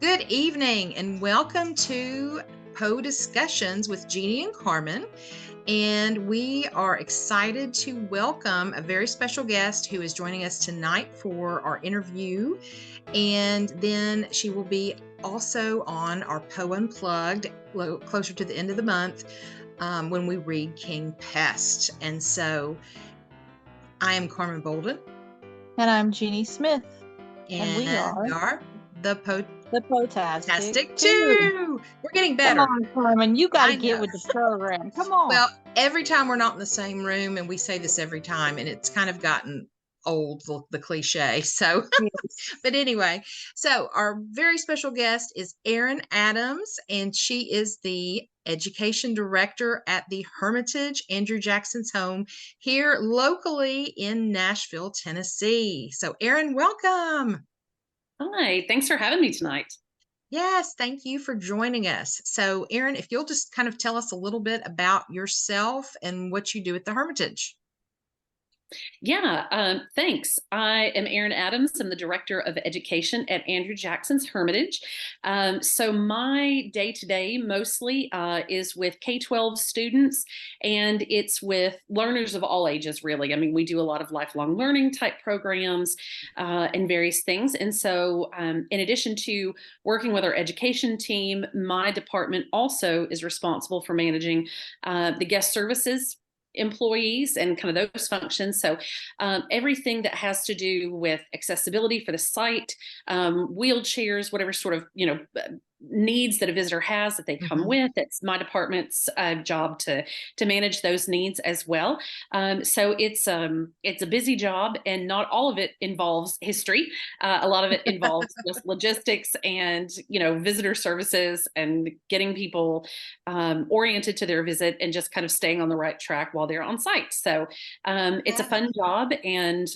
Good evening and welcome to Poe Discussions with Jeanie and Carmen. And we are excited to welcome a very special guest who is joining us tonight for our interview. And then she will be also on our Poe Unplugged closer to the end of the month when we read King Pest. And so I am Carmen Bolden. And I'm Jeanie Smith. And we are the Potastic Two. We're getting better. Come on, Carmen, you got to get with the program. Come on. Well, every time we're not in the same room, and we say this every time, and it's kind of gotten old, the cliche. So, Yes. But anyway, so our very special guest is Erin Adams, and she is the education director at the Hermitage, Andrew Jackson's home here locally in Nashville, Tennessee. So, Erin, welcome. Hi, thanks for having me tonight. Yes, thank you for joining us. So, Erin, if you'll just kind of tell us a little bit about yourself and what you do at the Hermitage. Yeah, thanks. I am Erin Adams. I'm the Director of Education at Andrew Jackson's Hermitage. So my day-to-day mostly is with K-12 students, and it's with learners of all ages, really. I mean, we do a lot of lifelong learning type programs and various things. And so in addition to working with our education team, my department also is responsible for managing the guest services employees and kind of those functions. So everything that has to do with accessibility for the site, wheelchairs, whatever sort of, needs that a visitor has that they come with, it's my department's job to manage those needs as well. So it's a busy job, and not all of it involves history. A lot of it involves just logistics and visitor services and getting people oriented to their visit and just kind of staying on the right track while they're on site. So it's a fun job, and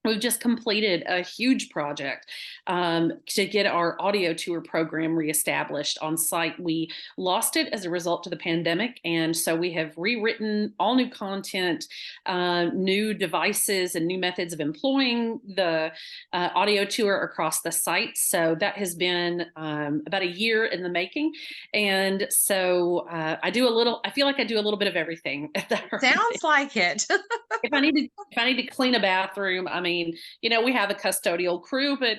we've just completed a huge project to get our audio tour program reestablished on site. We lost it as a result of the pandemic, and so we have rewritten all new content, new devices, and new methods of employing the audio tour across the site. So that has been about a year in the making, and so I feel like I do a little bit of everything. Sounds like it. If I need to clean a bathroom, I mean, we have a custodial crew, but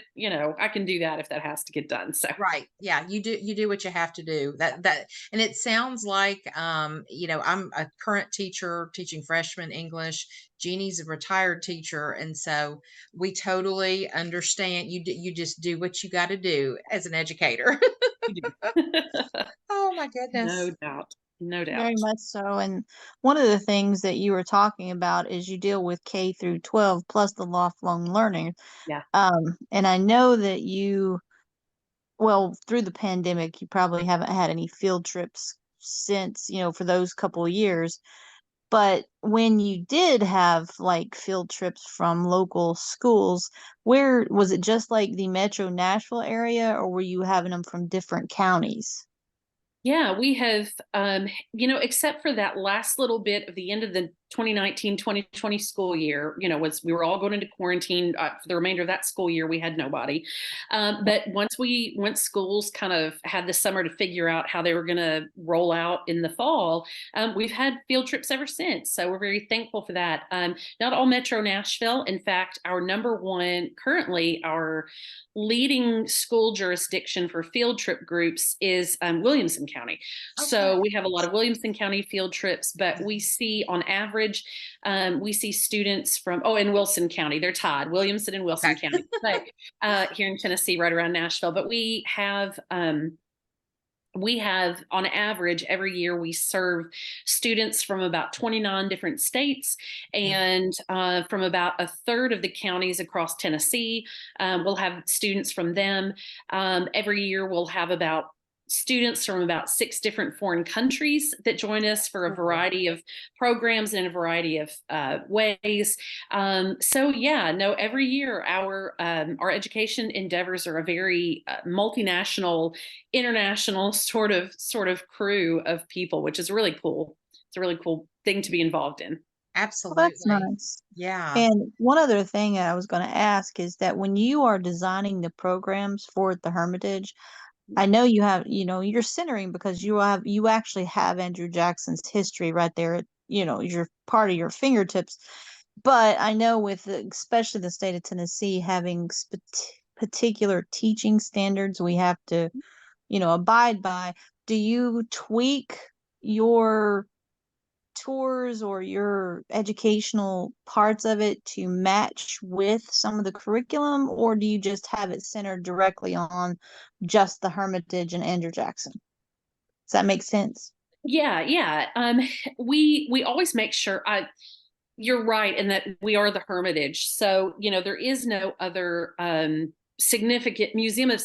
I can do that if that has to get done. So right, yeah, you do what you have to do. And it sounds like I'm a current teacher teaching freshman English. Jeannie's a retired teacher, and so we totally understand. You just do what you got to do as an educator. Oh my goodness, no doubt. No doubt. Very much so. And one of the things that you were talking about is you deal with K through 12 plus the lifelong learning. Yeah. And I know that through the pandemic, you probably haven't had any field trips since, for those couple of years. But when you did have like field trips from local schools, where was it, just like the Metro Nashville area, or were you having them from different counties? Yeah, we have, except for that last little bit of the end of the 2019-2020 school year, we were all going into quarantine for the remainder of that school year. We had nobody. But once schools kind of had the summer to figure out how they were going to roll out in the fall, we've had field trips ever since. So we're very thankful for that. Not all Metro Nashville. In fact, our leading school jurisdiction for field trip groups is Williamson County. Okay. So we have a lot of Williamson County field trips, but we see on average, we see students from, in Wilson County, they're tied, Williamson and Wilson County, here in Tennessee, right around Nashville. But we have on average every year we serve students from about 29 different states, and from about a third of the counties across Tennessee. We'll have students from them. Every year we'll have about students from about 6 different foreign countries that join us for a variety of programs in a variety of ways. Every year our education endeavors are a very multinational, international sort of crew of people, which is really cool. It's a really cool thing to be involved in. Well, that's Absolutely. nice. Yeah. And one other thing I was going to ask is that when you are designing the programs for the Hermitage, I know you have, you're centering because you actually have Andrew Jackson's history right there at, you're part of your fingertips. But I know with especially the state of Tennessee having particular teaching standards we have to, abide by. Do you tweak your tours or your educational parts of it to match with some of the curriculum, or do you just have it centered directly on just the Hermitage and Andrew Jackson? Does that make sense? Yeah, yeah. We always make sure. You're right in that we are the Hermitage, so there is no other significant museum of.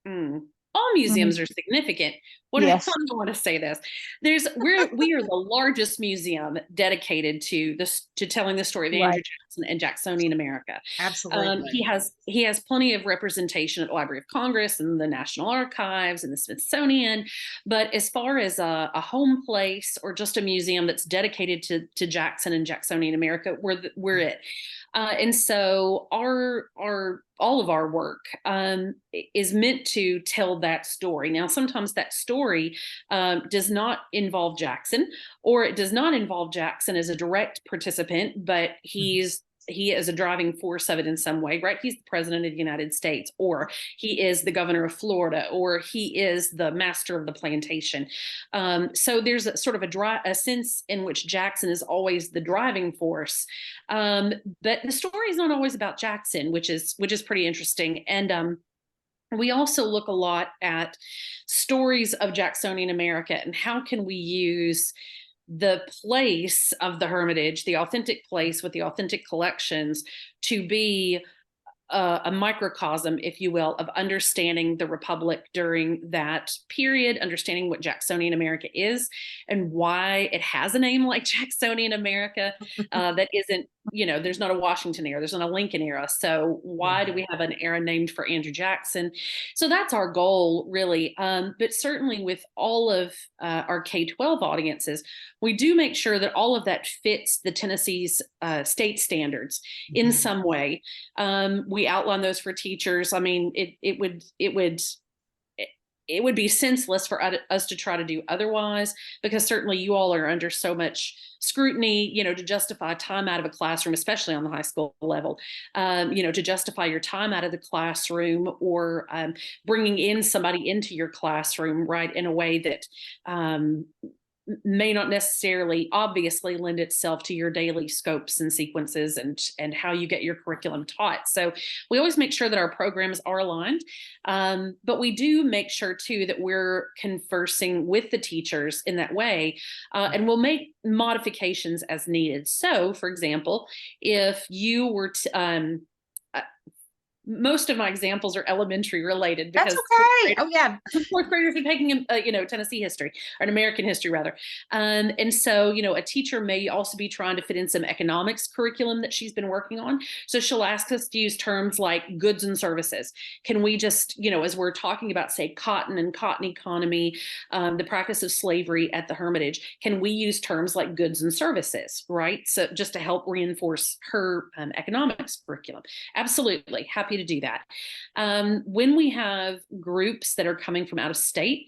mm, all Mhm. museums are significant. How Yes. do I want to say this? We are the largest museum dedicated to this, to telling the story of Andrew Right. Jackson and Jacksonian America. Absolutely. He has plenty of representation at the Library of Congress and the National Archives and the Smithsonian, but as far as a home place or just a museum that's dedicated to Jackson and Jacksonian America, we're it. And so our all of our work is meant to tell that story. Now, sometimes that story does not involve Jackson, or it does not involve Jackson as a direct participant, but he is a driving force of it in some way, right? He's the president of the United States, or he is the governor of Florida, or he is the master of the plantation. So there's a sort of a sense in which Jackson is always the driving force. But the story is not always about Jackson, which is pretty interesting. And we also look a lot at stories of Jacksonian America and how can we use the place of the Hermitage, the authentic place with the authentic collections, to be a microcosm, if you will, of understanding the Republic during that period, understanding what Jacksonian America is and why it has a name like Jacksonian America that isn't, there's not a Washington era, there's not a Lincoln era. So why do we have an era named for Andrew Jackson? So that's our goal, really. But certainly with all of our K-12 audiences, we do make sure that all of that fits the Tennessee's state standards in some way. We outline those for teachers. I mean, it would be senseless for us to try to do otherwise, because certainly you all are under so much scrutiny, to justify time out of a classroom, especially on the high school level, to justify your time out of the classroom, or bringing in somebody into your classroom, right, in a way that may not necessarily obviously lend itself to your daily scopes and sequences and how you get your curriculum taught. So we always make sure that our programs are aligned, but we do make sure too that we're conversing with the teachers in that way, and we'll make modifications as needed. So, for example, if you were to most of my examples are elementary related, That's because okay. Oh, yeah. fourth graders are taking, Tennessee history, or an American history rather. And so, a teacher may also be trying to fit in some economics curriculum that she's been working on. So she'll ask us to use terms like goods and services. Can we just, as we're talking about, say, cotton and cotton economy, the practice of slavery at the Hermitage, can we use terms like goods and services, right? So just to help reinforce her economics curriculum. Absolutely. Happy to do that. When we have groups that are coming from out of state,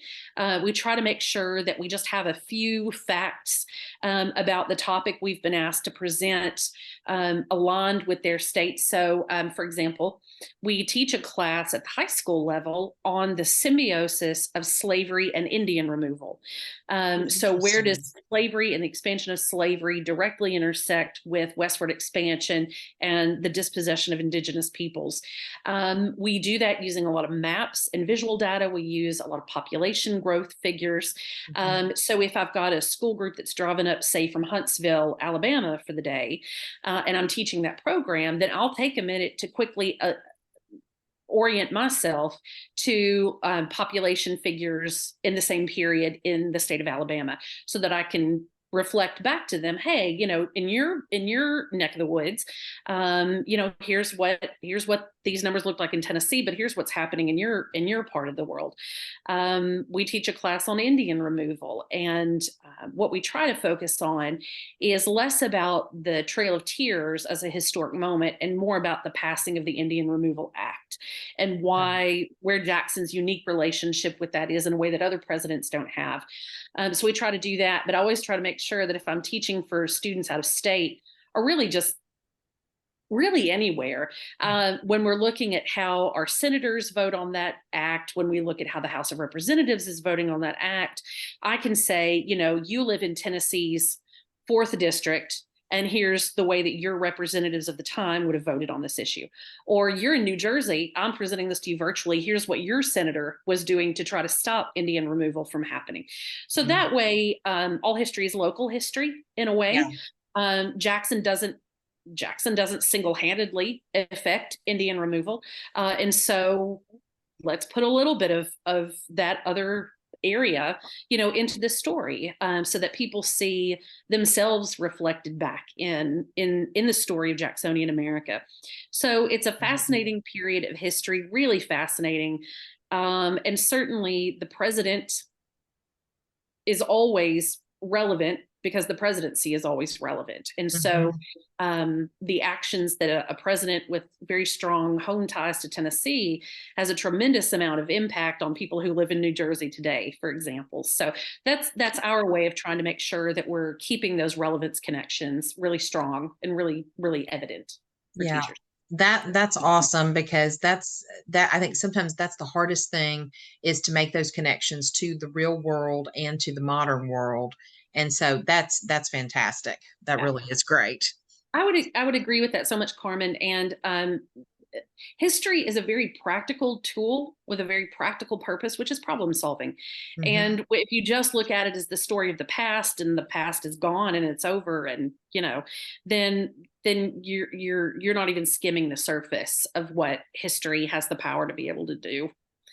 we try to make sure that we just have a few facts about the topic we've been asked to present, aligned with their state. So, for example, we teach a class at the high school level on the symbiosis of slavery and Indian removal. So where does slavery and the expansion of slavery directly intersect with westward expansion and the dispossession of indigenous peoples? We do that using a lot of maps and visual data. We use a lot of population growth figures. So if I've got a school group that's driving up, say, from Huntsville, Alabama for the day, and I'm teaching that program, then I'll take a minute to quickly orient myself to population figures in the same period in the state of Alabama, so that I can reflect back to them, hey, in your neck of the woods, here's what these numbers look like in Tennessee, but here's what's happening in your part of the world. We teach a class on Indian removal, and what we try to focus on is less about the Trail of Tears as a historic moment and more about the passing of the Indian Removal Act and where Jackson's unique relationship with that is in a way that other presidents don't have. So we try to do that, but I always try to make sure that if I'm teaching for students out of state, or really anywhere, when we're looking at how our senators vote on that act, when we look at how the House of Representatives is voting on that act, I can say, you live in Tennessee's 4th district, and here's the way that your representatives of the time would have voted on this issue. Or you're in New Jersey, I'm presenting this to you virtually. Here's what your senator was doing to try to stop Indian removal from happening. So that way, all history is local history in a way. Yeah. Jackson doesn't single-handedly affect Indian removal. And so let's put a little bit of that other area, into the story, so that people see themselves reflected back in the story of Jacksonian America. So it's a fascinating period of history, really fascinating. And certainly the president is always relevant because the presidency is always relevant. And so the actions that a president with very strong home ties to Tennessee has a tremendous amount of impact on people who live in New Jersey today, for example. So that's our way of trying to make sure that we're keeping those relevance connections really strong and really, really evident for teachers. That's awesome, because I think sometimes that's the hardest thing, is to make those connections to the real world and to the modern world. And so that's fantastic. That really is great. I would agree with that so much, Carmen. And history is a very practical tool with a very practical purpose, which is problem solving. And if you just look at it as the story of the past, and the past is gone and it's over, and then you're not even skimming the surface of what history has the power to be able to do.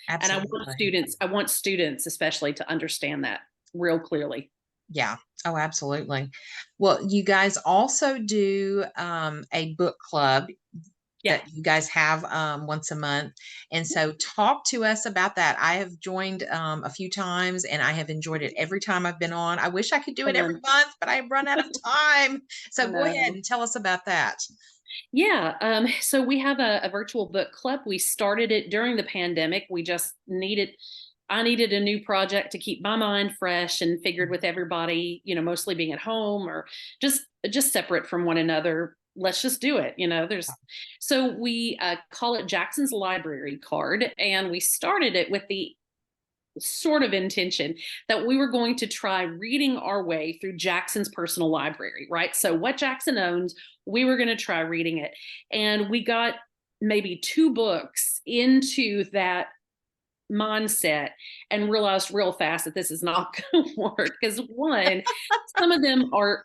Absolutely. And I want students especially to understand that real clearly. Yeah. Oh, absolutely. Well, you guys also do a book club that you guys have once a month. And so talk to us about that. I have joined a few times, and I have enjoyed it every time I've been on. I wish I could do it every month, but I run out of time. So go ahead and tell us about that. Yeah. So we have a virtual book club. We started it during the pandemic. I needed a new project to keep my mind fresh, and figured with everybody, mostly being at home or just separate from one another, let's just do it. So we call it Jackson's Library Card. And we started it with the sort of intention that we were going to try reading our way through Jackson's personal library, right? So what Jackson owns, we were going to try reading it. And we got maybe 2 books into that mindset and realized real fast that this is not going to work, because one, some of them are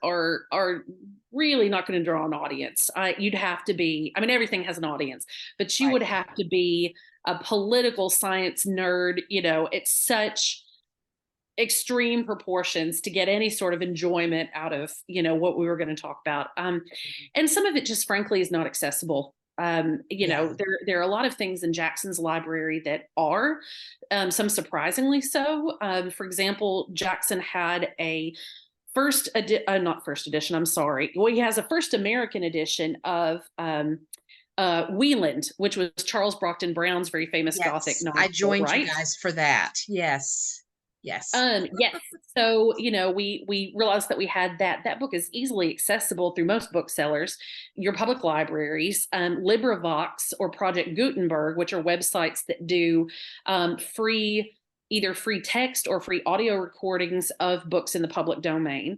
really not going to draw an audience. You'd have to be, everything has an audience, but you would have to be a political science nerd, at such extreme proportions to get any sort of enjoyment out of, what we were going to talk about. And some of it just frankly is not accessible. There are a lot of things in Jackson's library that are, some surprisingly so. For example, Jackson had a not first edition, I'm sorry. Well, he has a first American edition of Wieland, which was Charles Brockden Brown's very famous Gothic novel. I joined you guys for that. Yes. Yes. So, we realized that we had that book is easily accessible through most booksellers, your public libraries, LibriVox or Project Gutenberg, which are websites that do either free text or free audio recordings of books in the public domain.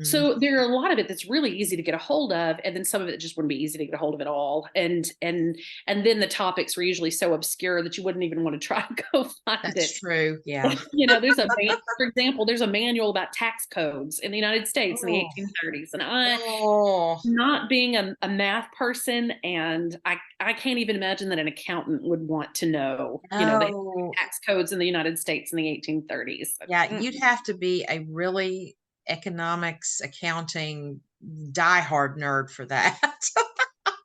So there are a lot of it that's really easy to get a hold of, and then some of it just wouldn't be easy to get a hold of at all. And then the topics were usually so obscure that you wouldn't even want to try to go find it. That's true. Yeah. For example, there's a manual about tax codes in the United States in the 1830s. And not being a math person, and I can't even imagine that an accountant would want to know, the tax codes in the United States in the 1830s. Yeah, you'd have to be a really economics, accounting, diehard nerd for that.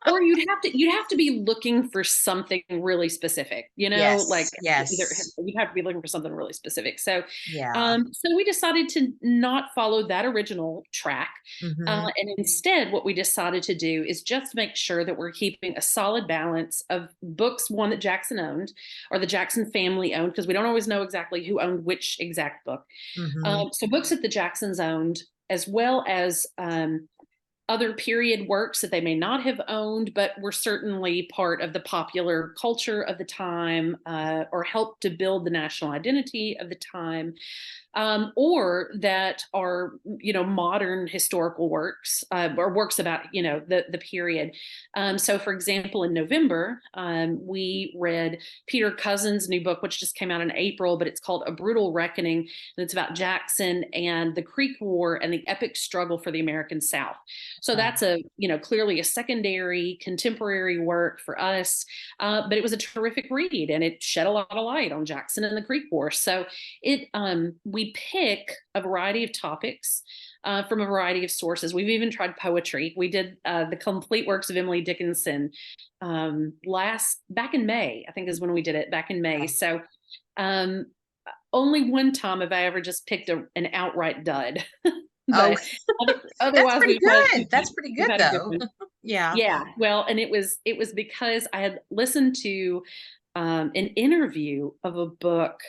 Or you'd have to be looking for something really specific, like Yes, either yes. you'd have to be looking for something really specific. So, Yeah. so we decided to not follow that original track, Mhm. and instead, what we decided to do is just make sure that we're keeping a solid balance of books, one that Jackson owned or the Jackson family owned, because we don't always know exactly who owned which exact book. Mhm. So books that the Jacksons owned, as well as other period works that they may not have owned, but were certainly part of the popular culture of the time, or helped to build the national identity of the time, or that are, modern historical works, or works about, the period. So, for example, in November, we read Peter Cousins' new book, which just came out in April, but it's called A Brutal Reckoning. And it's about Jackson and the Creek War and the epic struggle for the American South. So Okay. that's clearly a secondary contemporary work for us, but it was a terrific read, and it shed a lot of light on Jackson and the Creek War. So we pick a variety of topics from a variety of sources. We've even tried poetry. We did the complete works of Emily Dickinson back in May, I think is when we did it, back in May. Okay. So um, only one time have I ever just picked an outright dud. Oh, But that's otherwise, pretty good. That's pretty we've good had a good though. one. Yeah. Yeah, well, and it was because I had listened to an interview of a book.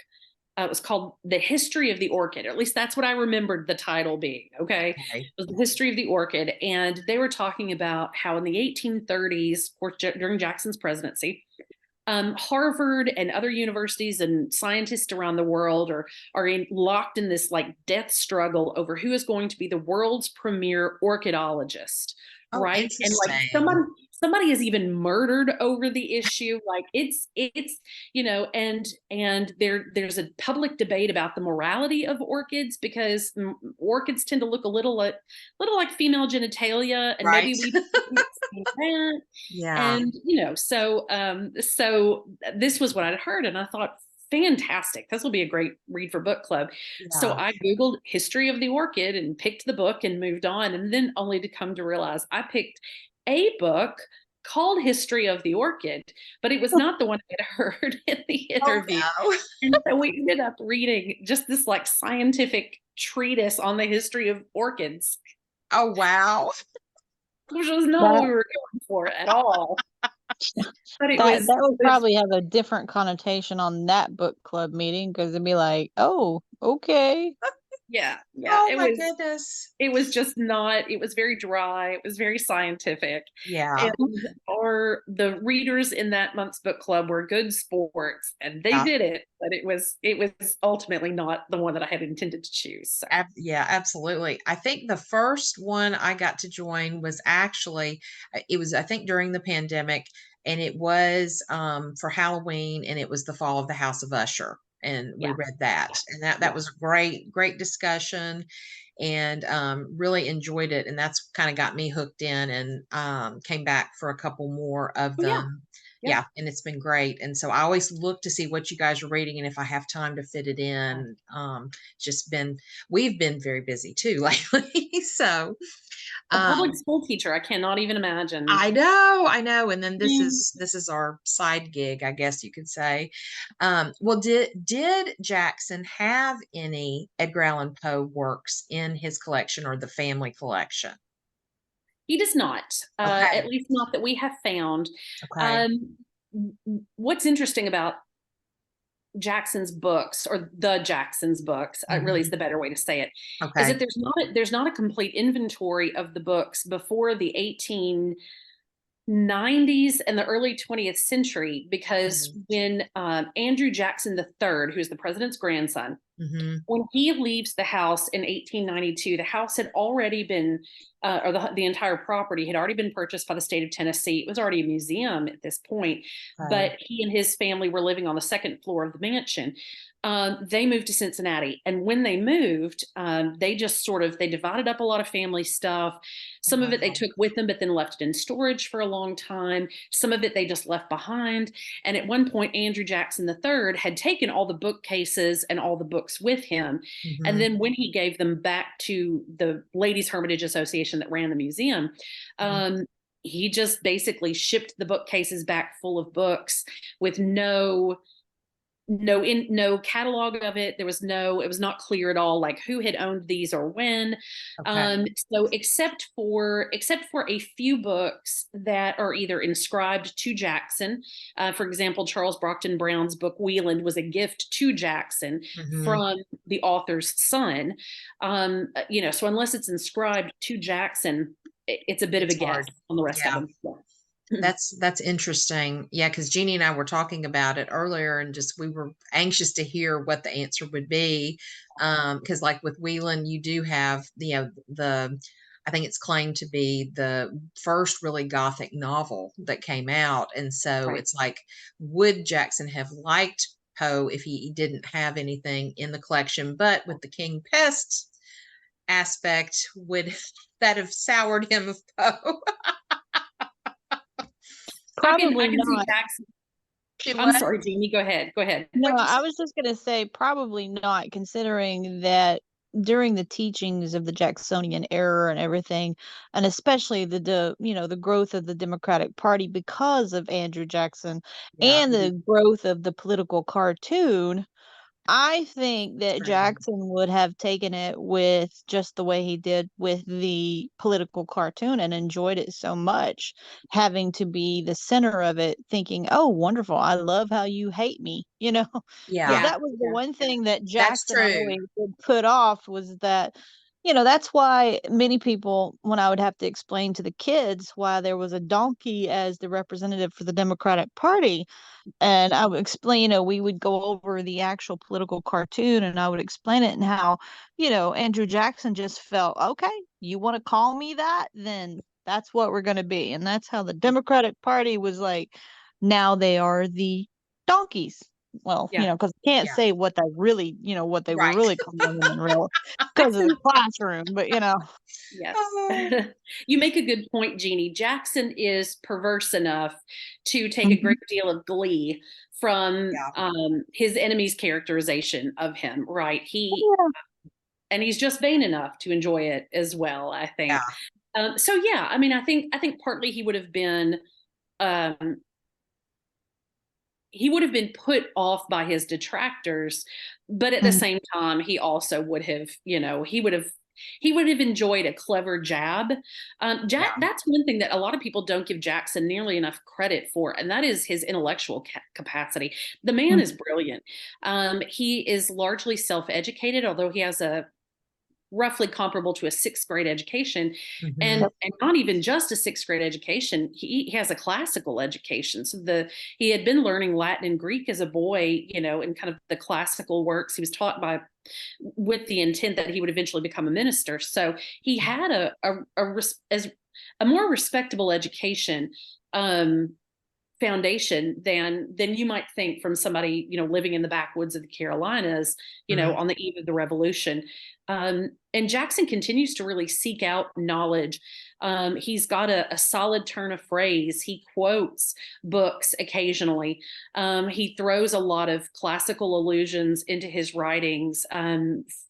It was called The History of the Orchid, or at least that's what I remembered the title being. Okay. It Okay. was The History of the Orchid. And they were talking about how in the 1830s, of course, during Jackson's presidency, Harvard and other universities and scientists around the world are locked in this like death struggle over who is going to be the world's premier orchidologist, Oh, right? And like interesting. somebody is even murdered over the issue. Like it's and there's a public debate about the morality of orchids, because orchids tend to look a little like female genitalia, and Right. maybe we that. Yeah. And so this was what I'd heard, and I thought, fantastic, this will be a great read for book club. So Yeah. I googled history of the orchid and picked the book and moved on, and then only to come to realize I picked a book called History of the Orchid, but it was not the one I had heard in the Oh interview. no. And so we ended up reading just this like scientific treatise on the history of orchids, Oh wow. which was not what That we were going for at all. But that would it was probably have a different connotation on that book club meeting, because it'd be like, oh, okay. yeah, Oh my goodness. it was just not, it was very dry, it was very scientific. Yeah. And the readers in that month's book club were good sports, and they Yeah. did it, but it was ultimately not the one that I had intended to choose. So. Yeah, absolutely. I think the first one I got to join was actually, it was, I think, during the pandemic, and it was for Halloween, and it was The Fall of the House of Usher. And we Yeah, read that, and that yeah. was a great discussion, and really enjoyed it. And that's kind of got me hooked in, and came back for a couple more of Oh yeah, them. yeah. Yeah, and it's been great. And so I always look to see what you guys are reading, and if I have time to fit it in. Just been We've been very busy too lately. So, A public um, school teacher, I cannot even imagine. I know. And then this is our side gig, I guess you could say. Well, did Jackson have any Edgar Allan Poe works in his collection or the family collection? He does not, Okay, at least not that we have found. okay. Um, what's interesting about Jackson's books, or the Jackson's books, really is Mhm. the better way to say it, is Okay. that there's not a complete inventory of the books before the 1890s and the early 20th century, because Mhm. when Andrew Jackson III, who's the president's grandson, Mhm. when he leaves the house in 1892, the house had already been, or the entire property had already been purchased by the state of Tennessee. It was already a museum at this point, Okay. but he and his family were living on the second floor of the mansion. They moved to Cincinnati, and when they moved, they just they divided up a lot of family stuff. Some of it they Wow. took with them, but then left it in storage for a long time. Some of it they just left behind. And at one point, Andrew Jackson III had taken all the bookcases and all the book books with him. And then when he gave them back to the Ladies Hermitage Association that ran the museum, he just basically shipped the bookcases back full of books with no catalog of it. It was not clear at all, like who had owned these or when. So except for a few books that are either inscribed to Jackson, for example, Charles Brockton Brown's book Wieland was a gift to Jackson from the author's son. So unless it's inscribed to Jackson, it's a bit of a guess on the rest of them. That's interesting. Yeah, because Jeanie and I were talking about it earlier, and just we were anxious to hear what the answer would be. Because like with Wieland, you do have I think it's claimed to be the first really Gothic novel that came out. And so it's like, would Jackson have liked Poe if he didn't have anything in the collection? But with the King Pest aspect, would that have soured him of Poe? Probably I can not. I'm sorry, Jeanie, go ahead. No, I was just going to say probably not, considering that during the teachings of the Jacksonian era and everything, and especially the growth of the Democratic Party because of Andrew Jackson and the growth of the political cartoon, I think that Jackson would have taken it with just the way he did with the political cartoon and enjoyed it so much, having to be the center of it, thinking, "Oh, wonderful. I love how you hate me." Because that was the one thing that Jackson always would put off, was that, that's why many people, when I would have to explain to the kids why there was a donkey as the representative for the Democratic Party, and I would explain, we would go over the actual political cartoon, and I would explain it, and how, Andrew Jackson just felt, okay, you want to call me that, then that's what we're going to be. And that's how the Democratic Party was like, now they are the donkeys. Well, because I can't say what they really, what they were really calling them in real, because of the classroom, but Yes. You make a good point, Jeanie. Jackson is perverse enough to take a great deal of glee from his enemy's characterization of him, right? And he's just vain enough to enjoy it as well, I think. I mean, I think partly he would have been put off by his detractors, but at the same time, he also would have, he would have enjoyed a clever jab. That's one thing that a lot of people don't give Jackson nearly enough credit for, and that is his intellectual capacity. The man is brilliant. He is largely self-educated, although he has a roughly comparable to a sixth grade education, and not even just a sixth grade education. He has a classical education. So he had been learning Latin and Greek as a boy, in kind of the classical works. He was taught with the intent that he would eventually become a minister. So he had a more respectable education foundation than you might think from somebody, living in the backwoods of the Carolinas, on the eve of the Revolution. And Jackson continues to really seek out knowledge. He's got a solid turn of phrase. He quotes books occasionally. He throws a lot of classical allusions into his writings.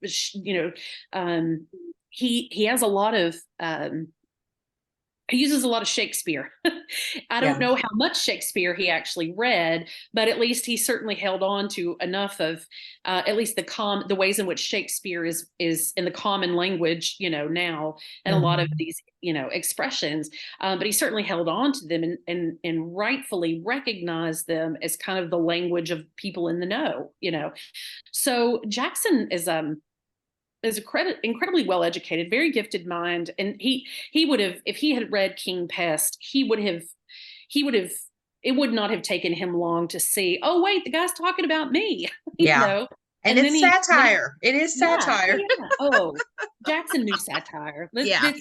He has a lot of he uses a lot of Shakespeare. I don't know how much Shakespeare he actually read, but at least he certainly held on to enough of at least the ways in which Shakespeare is in the common language, now, and a lot of these, expressions. But he certainly held on to them and rightfully recognized them as kind of the language of people in the know, So Jackson is incredibly well educated, very gifted mind, and he would have, if he had read King Pest, he would have it would not have taken him long to see, oh wait, the guy's talking about me. And it's satire. It is satire. Oh, Jackson knew satire. Yeah.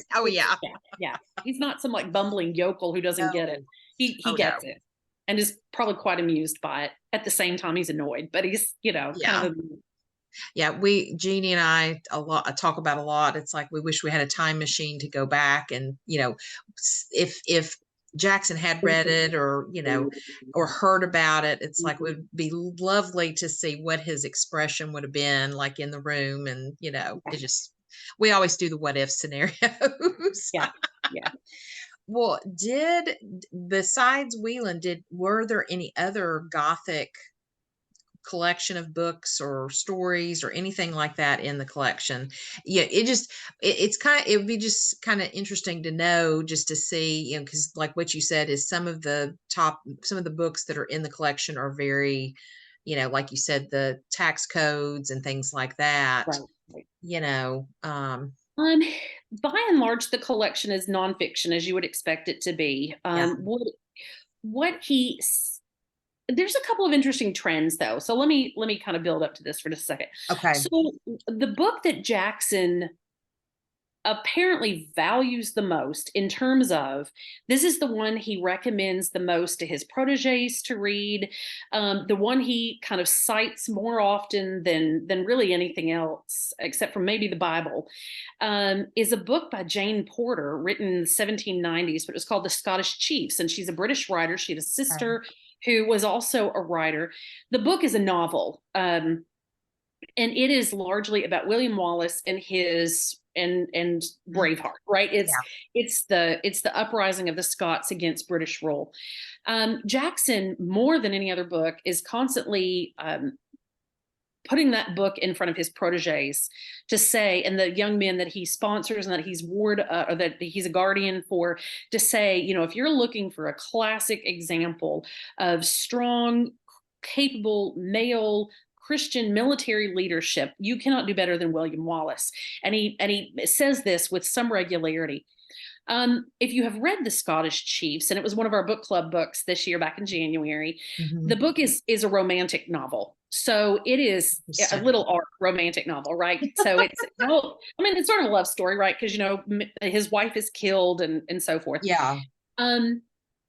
He's not some like bumbling yokel who doesn't get it. He gets it, and is probably quite amused by it. At the same time, he's annoyed, but he's kind of. Jeanie and I talk about a lot. It's like we wish we had a time machine to go back and, if Jackson had read it or, or heard about it, it's like it would be lovely to see what his expression would have been like in the room. And, it just, we always do the what if scenarios. Yeah. Yeah. Well, besides Whelan, were there any other Gothic collection of books or stories or anything like that in the collection? Yeah, it would be just kind of interesting to know, just to see, because like what you said is some of the books that are in the collection are very, like you said, the tax codes and things like that. Right. By and large, the collection is nonfiction, as you would expect it to be. Yeah. There's a couple of interesting trends, though. So let me kind of build up to this for just a second. Okay. So the book that Jackson apparently values the most, in terms of, this is the one he recommends the most to his proteges to read, the one he kind of cites more often than really anything else, except for maybe the Bible, is a book by Jane Porter written in the 1790s, but it was called The Scottish Chiefs. And she's a British writer. She had a sister who was also a writer. The book is a novel, and it is largely about William Wallace and his and Braveheart, right? It's the uprising of the Scots against British rule. Jackson, more than any other book, is constantly putting that book in front of his proteges to say, and the young men that he sponsors and that he's or that he's a guardian for, to say, if you're looking for a classic example of strong, capable male Christian military leadership, you cannot do better than William Wallace. And he says this with some regularity. If you have read The Scottish Chiefs, and it was one of our book club books this year back in January, the book is a romantic novel. So it is a little art romantic novel, right? So it's, it's sort of a love story, right? Because, his wife is killed and so forth. Yeah.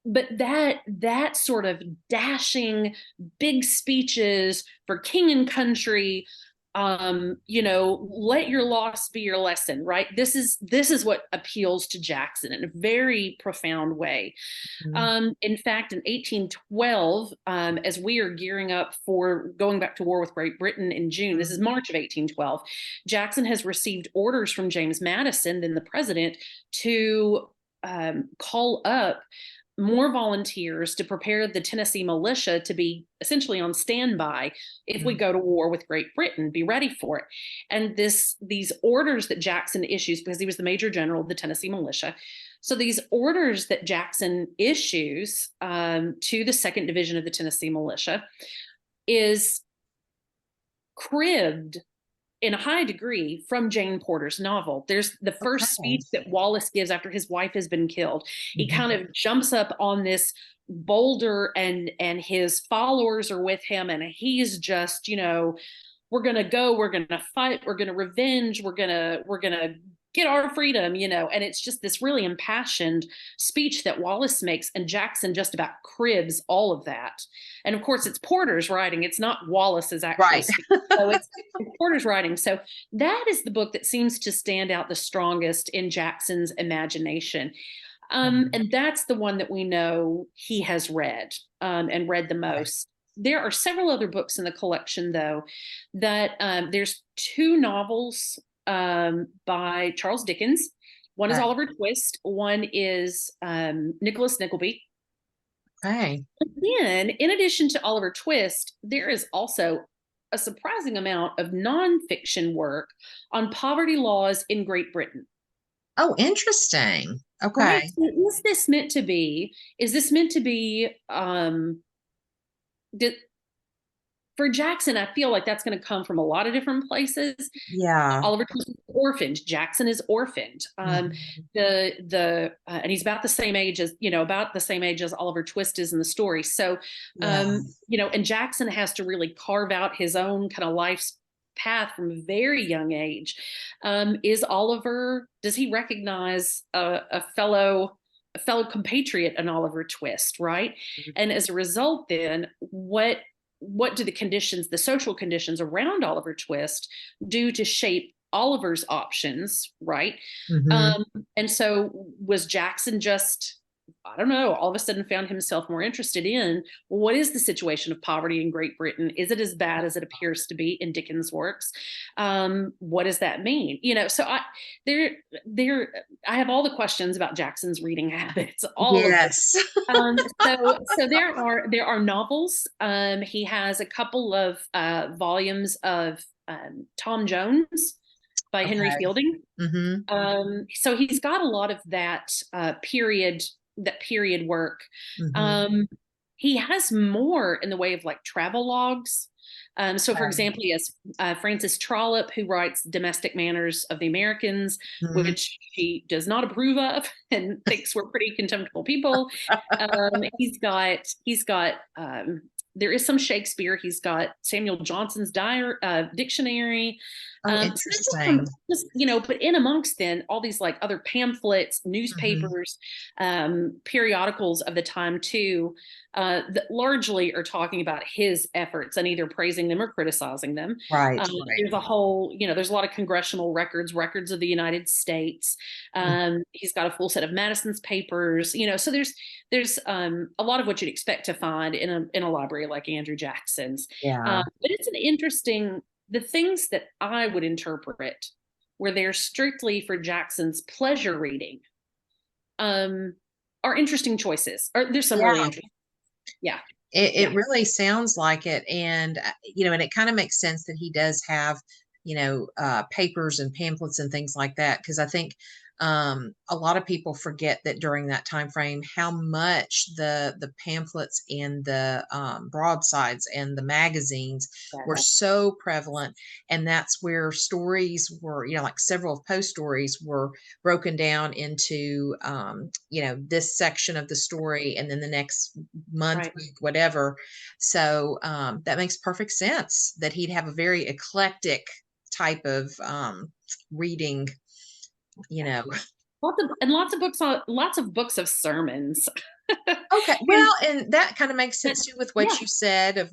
But that sort of dashing big speeches for king and country, let your loss be your lesson, right? This is what appeals to Jackson in a very profound way. In fact, in 1812, as we are gearing up for going back to war with Great Britain in June, this is March of 1812, Jackson has received orders from James Madison, then the president, to call up more volunteers to prepare the Tennessee militia to be essentially on standby if we go to war with Great Britain, be ready for it. And these orders that Jackson issues, because he was the major general of the Tennessee militia, so these orders that Jackson issues to the 2nd Division of the Tennessee militia is cribbed in a high degree from Jane Porter's novel. There's the first speech that Wallace gives after his wife has been killed. He kind of jumps up on this boulder, and his followers are with him, and he's just, we're going to go, we're going to fight, we're going to revenge, we're going to get our freedom, and it's just this really impassioned speech that Wallace makes, and Jackson just about cribs all of that. And of course, it's Porter's writing. It's not Wallace's actual speech. So it's Porter's writing. So that is the book that seems to stand out the strongest in Jackson's imagination. And that's the one that we know he has read, and read the most. There are several other books in the collection, though, that there's 2 novels by Charles Dickens. One is Oliver Twist. One is Nicholas Nickleby. Okay. But then, in addition to Oliver Twist, there is also a surprising amount of nonfiction work on poverty laws in Great Britain. Oh, interesting. Okay. Right? So is this meant to be? For Jackson, I feel like that's going to come from a lot of different places. Yeah. Oliver Twist is orphaned. Jackson is orphaned. And he's about the same age as Oliver Twist is in the story. So, and Jackson has to really carve out his own kind of life's path from a very young age. Does he recognize a fellow compatriot in Oliver Twist, right? And as a result, then what do the social conditions around Oliver Twist do to shape Oliver's options, right? And so was Jackson just I don't know, all of a sudden found himself more interested in, well, what is the situation of poverty in Great Britain? Is it as bad as it appears to be in Dickens' works? What does that mean? So there, I have all the questions about Jackson's reading habits, all of them. Yes. So there are novels. He has a couple of volumes of Tom Jones by Henry Okay. Fielding. So he's got a lot of that period work. He has more in the way of like travel logs. So, for example, he has Frances Trollope, who writes Domestic Manners of the Americans, which he does not approve of and thinks we're pretty contemptible people. He's got there is some Shakespeare. He's got Samuel Johnson's dictionary. Interesting. But in amongst then all these like other pamphlets, newspapers, periodicals of the time too, that largely are talking about his efforts and either praising them or criticizing them. Right. There's a whole, there's a lot of congressional records of the United States. He's got a full set of Madison's papers, so there's a lot of what you'd expect to find in a library like Andrew Jackson's. Yeah. But it's an interesting, the things that I would interpret where they're strictly for Jackson's pleasure reading are interesting choices. Or there's some really interesting. Yeah. It really sounds like it. And, and it kind of makes sense that he does have, papers and pamphlets and things like that. Cause I think a lot of people forget that during that time frame, how much the pamphlets and the broadsides and the magazines were so prevalent. And that's where stories were, like several of Poe's stories were broken down into, this section of the story and then the next month, week, whatever. So that makes perfect sense that he'd have a very eclectic type of reading. Lots of books of sermons. Okay. Well, and that kind of makes sense too with what you said of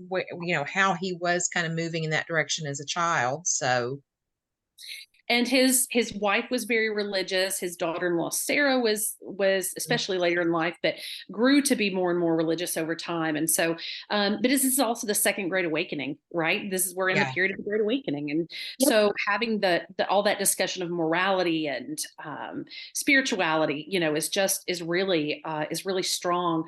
how he was kind of moving in that direction as a child. So, and his wife was very religious. His daughter-in-law Sarah was especially later in life, but grew to be more and more religious over time. And so, but this is also the Second Great Awakening, right? We're in the period of the Great Awakening, and so having the all that discussion of morality and spirituality, is really strong.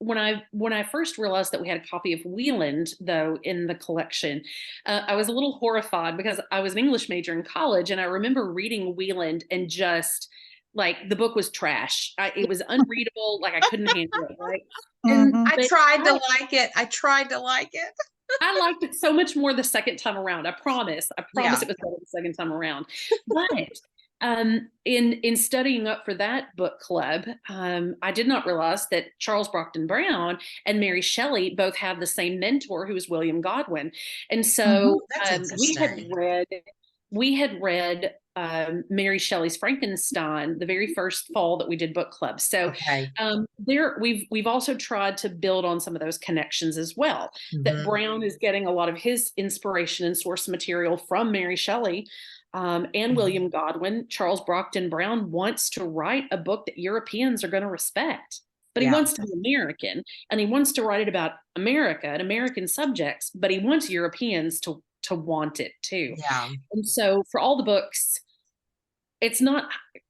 When I first realized that we had a copy of Wieland, though, in the collection, I was a little horrified because I was an English major in college, and I remember reading Wieland and just like the book was trash. It was unreadable. Like I couldn't handle it. Right? And I tried to like it. I liked it so much more the second time around. I promise it was better the second time around. But in studying up for that book club, I did not realize that Charles Brockden Brown and Mary Shelley both have the same mentor, who is William Godwin. And so we had read Mary Shelley's Frankenstein the very first fall that we did book club. So we've also tried to build on some of those connections as well. That Brown is getting a lot of his inspiration and source material from Mary Shelley. And William Godwin. Charles Brockden Brown wants to write a book that Europeans are going to respect, but he wants to be American, and he wants to write it about America and American subjects, but he wants Europeans to want it too. Yeah. And so for all the books, it's not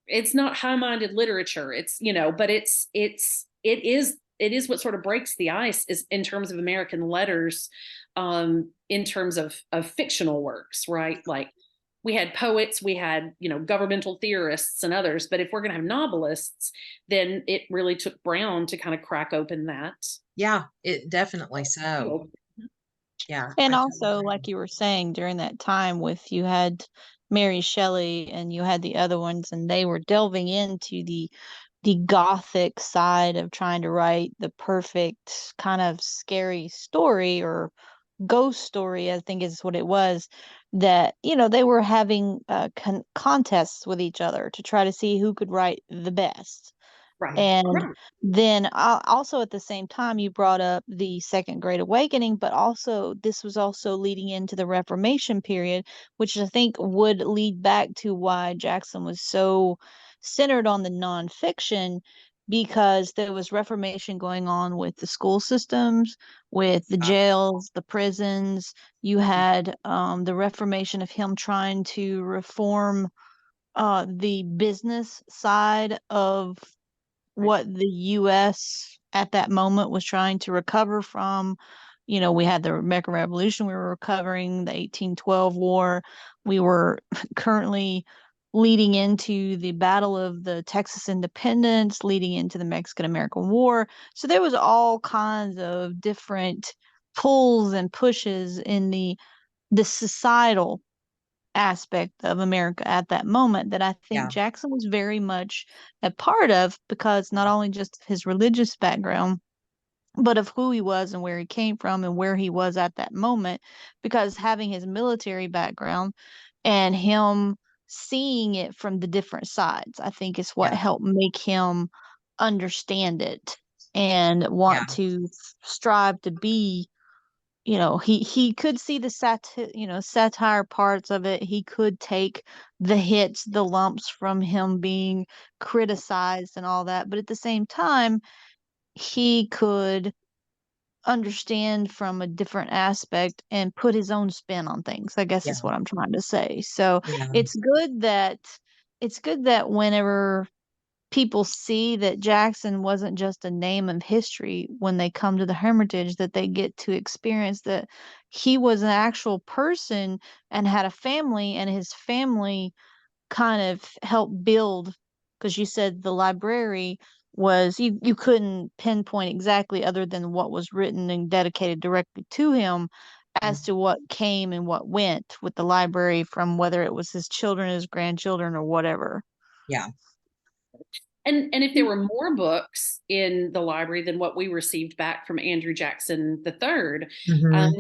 high-minded literature. It's, but it is what sort of breaks the ice is in terms of American letters, in terms of fictional works, right? Like, we had poets, we had, governmental theorists and others, but if we're going to have novelists, then it really took Brown to kind of crack open that. Yeah, it definitely so. Yeah. And also, like you were saying, during that time you had Mary Shelley and you had the other ones, and they were delving into the Gothic side of trying to write the perfect kind of scary story or ghost story, I think is what it was, that they were having contests with each other to try to see who could write the best. And then also at the same time, you brought up the Second Great Awakening, but also this was also leading into the Reformation period, which I think would lead back to why Jackson was so centered on the nonfiction because there was reformation going on with the school systems, with the jails, the prisons. You had the reformation of him trying to reform the business side of what the U.S. at that moment was trying to recover from. You know, we had the American Revolution we were recovering, the 1812 war. We were currently leading into the Battle of the Texas Independence, leading into the Mexican-American War. So there was all kinds of different pulls and pushes in the societal aspect of America at that moment that I think Yeah. Jackson was very much a part of, because not only just his religious background, but of who he was and where he came from and where he was at that moment, because having his military background and him seeing it from the different sides, I think is what Yeah. helped make him understand it and Yeah. want to strive to be, you know, he could see the satire parts of it. He could take the hits, the lumps from him being criticized and all that, but at the same time he could understand from a different aspect and put his own spin on things, I guess Yeah. is what I'm trying to say. So Yeah. it's good that whenever people see that Jackson wasn't just a name of history when they come to the Hermitage, that they get to experience that he was an actual person and had a family, and his family kind of helped build, because you said the library was, you couldn't pinpoint exactly other than what was written and dedicated directly to him as to what came and what went with the library, from whether it was his children, his grandchildren, or whatever. Yeah. And if there were more books in the library than what we received back from Andrew Jackson III, Mm-hmm.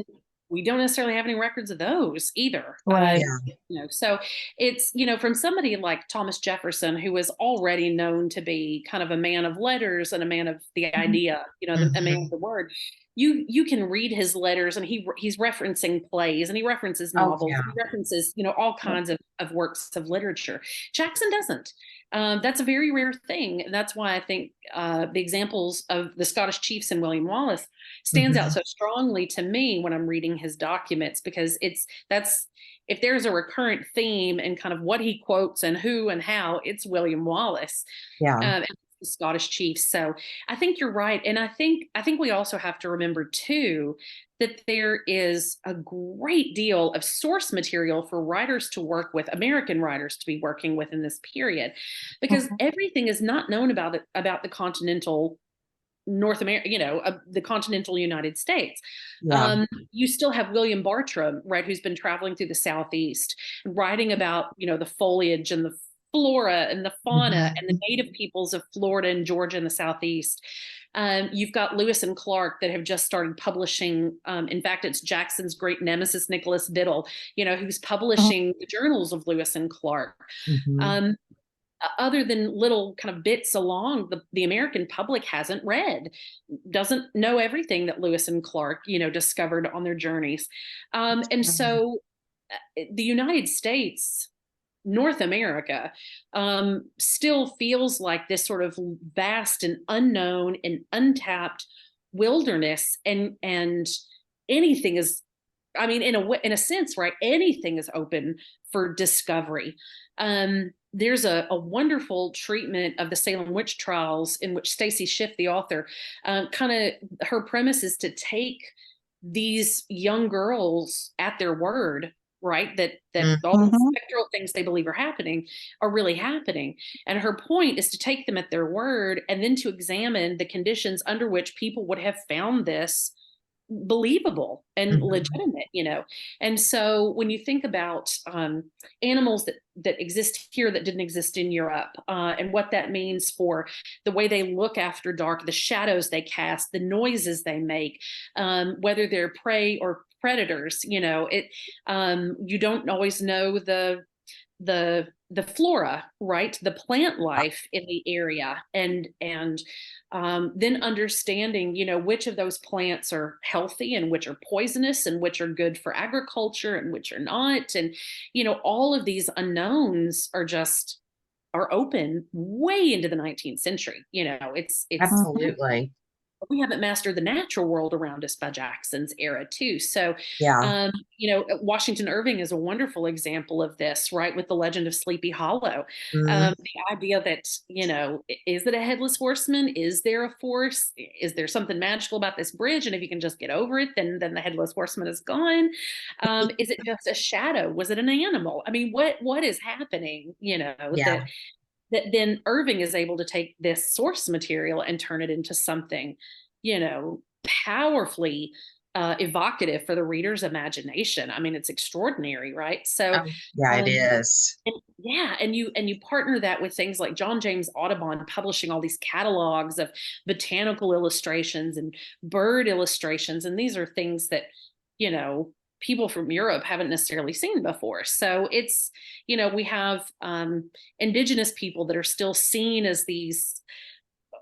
we don't necessarily have any records of those either. Right. Yeah. So it's, from somebody like Thomas Jefferson, who was already known to be kind of a man of letters and a man of the idea, a man Mm-hmm. of the word. You can read his letters, and he's referencing plays, and he references Oh, novels, yeah. he references, all kinds of works of literature. Jackson doesn't. That's a very rare thing. And that's why I think the examples of the Scottish chiefs and William Wallace stands out Mm-hmm. so strongly to me when I'm reading his documents, because that's if there's a recurrent theme and kind of what he quotes and who and how, it's William Wallace Yeah. and the Scottish chiefs. So I think you're right, and I think we also have to remember too that there is a great deal of source material for writers to work with, American writers to be working with in this period, because Mhm. everything is not known about the continental North America, the continental United States. Yeah. You still have William Bartram, right, who's been traveling through the Southeast, writing about, the foliage and the flora and the fauna and the Mm-hmm. native peoples of Florida and Georgia and the Southeast. You've got Lewis and Clark that have just started publishing. In fact, it's Jackson's great nemesis, Nicholas Biddle, who's publishing the journals of Lewis and Clark. Mm-hmm. Other than little kind of bits along, the American public hasn't read, doesn't know everything that Lewis and Clark, discovered on their journeys. And so the United States, North America, still feels like this sort of vast and unknown and untapped wilderness, and anything is, I mean, in a sense, right? Anything is open for discovery. There's a wonderful treatment of the Salem witch trials in which Stacy Schiff, the author, kind of, her premise is to take these young girls at their word, right? That all the Mhm. spectral things they believe are happening are really happening. And her point is to take them at their word and then to examine the conditions under which people would have found this believable and Mm-hmm. legitimate. And so when you think about animals that exist here that didn't exist in Europe, and what that means for the way they look after dark, the shadows they cast, the noises they make, whether they're prey or predators, you don't always know the flora, right? The plant life in the area, and then understanding, which of those plants are healthy and which are poisonous and which are good for agriculture and which are not. And, all of these unknowns are just are open way into the 19th century. It's Absolutely. we haven't mastered the natural world around us by Jackson's era too. So, Yeah. Washington Irving is a wonderful example of this, right? With the legend of Sleepy Hollow. Mm. The idea that, is it a headless horseman? Is there a force? Is there something magical about this bridge? And if you can just get over it, then the headless horseman is gone. Is it just a shadow? Was it an animal? I mean, what is happening? Yeah. That then Irving is able to take this source material and turn it into something, powerfully evocative for the reader's imagination. I mean, it's extraordinary, right? So, Oh, yeah, it is. and you partner that with things like John James Audubon publishing all these catalogs of botanical illustrations and bird illustrations, and these are things that, people from Europe haven't necessarily seen before. So it's, we have indigenous people that are still seen as these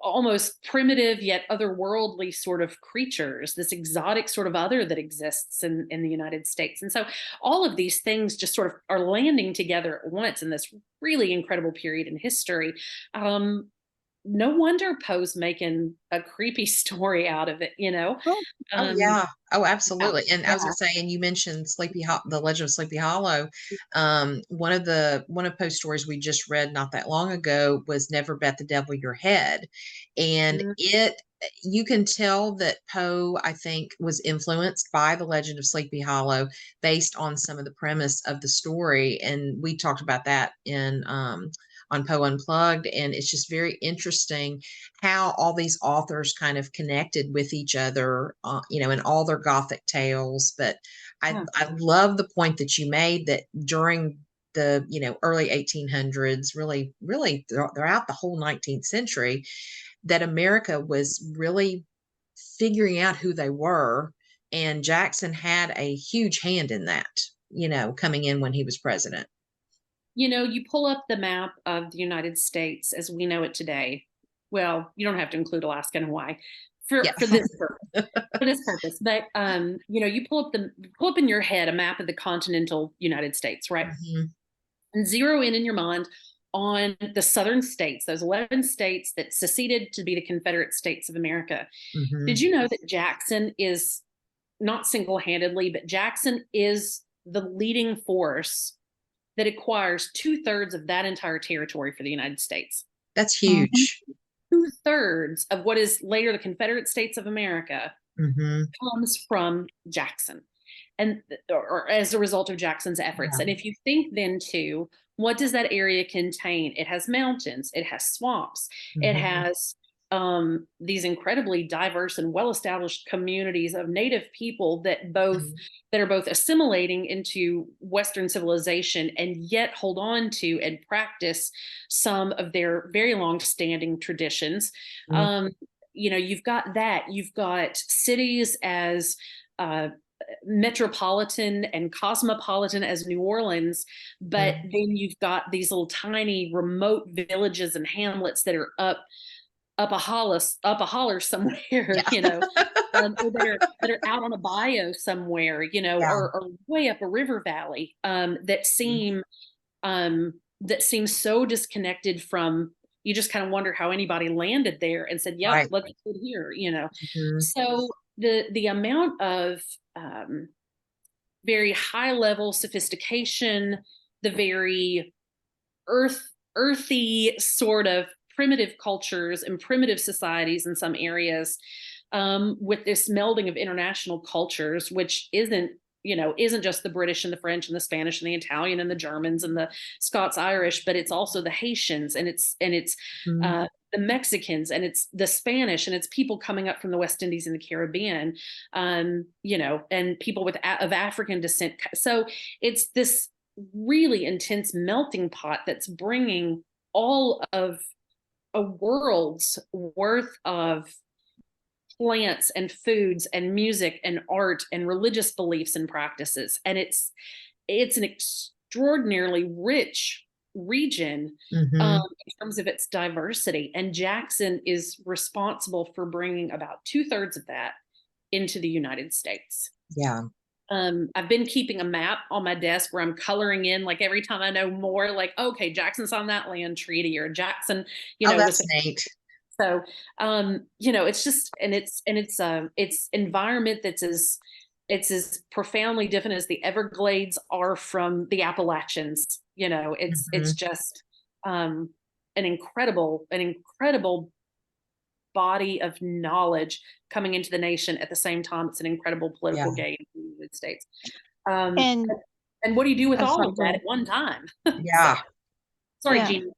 almost primitive yet otherworldly sort of creatures, this exotic sort of other that exists in the United States. And so all of these things just sort of are landing together at once in this really incredible period in history. No wonder Poe's making a creepy story out of it, Oh, yeah. Oh, Yeah, absolutely. And I was yeah. gonna say, and you mentioned the Legend of Sleepy Hollow. One of Poe's stories we just read not that long ago was Never Bet the Devil Your Head. And Mm, you can tell that Poe, I think, was influenced by the Legend of Sleepy Hollow based on some of the premise of the story. And we talked about that in on Poe Unplugged. And it's just very interesting how all these authors kind of connected with each other, in all their Gothic tales. But yeah. I love the point that you made that during the early 1800s, really throughout the whole 19th century, that America was really figuring out who they were, and Jackson had a huge hand in that. Coming in when he was president. You pull up the map of the United States as we know it today. Well, you don't have to include Alaska and Hawaii Yeah. for this purpose. For this purpose, but you pull up in your head a map of the continental United States, right? Mhm. And zero in your mind on the southern states, those 11 states that seceded to be the Confederate States of America. Did Mhm. you know that Jackson is not single-handedly, but Jackson is the leading force that acquires 2/3 of that entire territory for the United States? That's Mhm. huge. 2/3 of what is later the Confederate States of America Mhm. comes from Jackson, and or as a result of Jackson's efforts. Yeah. And if you think then too, what does that area contain? It has mountains, it has swamps, it Mhm. has these incredibly diverse and well-established communities of native people Mhm. that are both assimilating into Western civilization and yet hold on to and practice some of their very long-standing traditions. Mhm. Um, you've got that. You've got cities as uh, metropolitan and cosmopolitan as New Orleans, but Mhm. then you've got these little tiny remote villages and hamlets that are up a holler somewhere, Yeah. or that are out on a bayou somewhere, Yeah. or way up a river valley, that seem so disconnected from. You just kind of wonder how anybody landed there and said, "Yep, Right. let's put here." Mhm. So the amount of very high level sophistication, the very earthy sort of primitive cultures and primitive societies in some areas, with this melding of international cultures, which isn't just the British and the French and the Spanish and the Italian and the Germans and the Scots Irish, but it's also the Haitians, and it's Mhm. the Mexicans, and it's the Spanish, and it's people coming up from the West Indies and the Caribbean, and people of African descent. So it's this really intense melting pot that's bringing all of a world's worth of plants and foods and music and art and religious beliefs and practices. And it's an extraordinarily rich region, Mhm. in terms of its diversity. And Jackson is responsible for bringing about 2/3 of that into the United States. Yeah. I've been keeping a map on my desk where I'm coloring in, like every time I know more, like, okay, Jackson's on that land treaty, or Jackson, Oh, was that's neat. so, it's just, and it's environment it's as profoundly different as the Everglades are from the Appalachians. It's just, an incredible body of knowledge coming into the nation at the same time. It's an incredible political game in the United States. Um, And and what do you do with I'm all sorry, of go that ahead. at one time? So, Yeah. sorry, Yeah. Jeanie.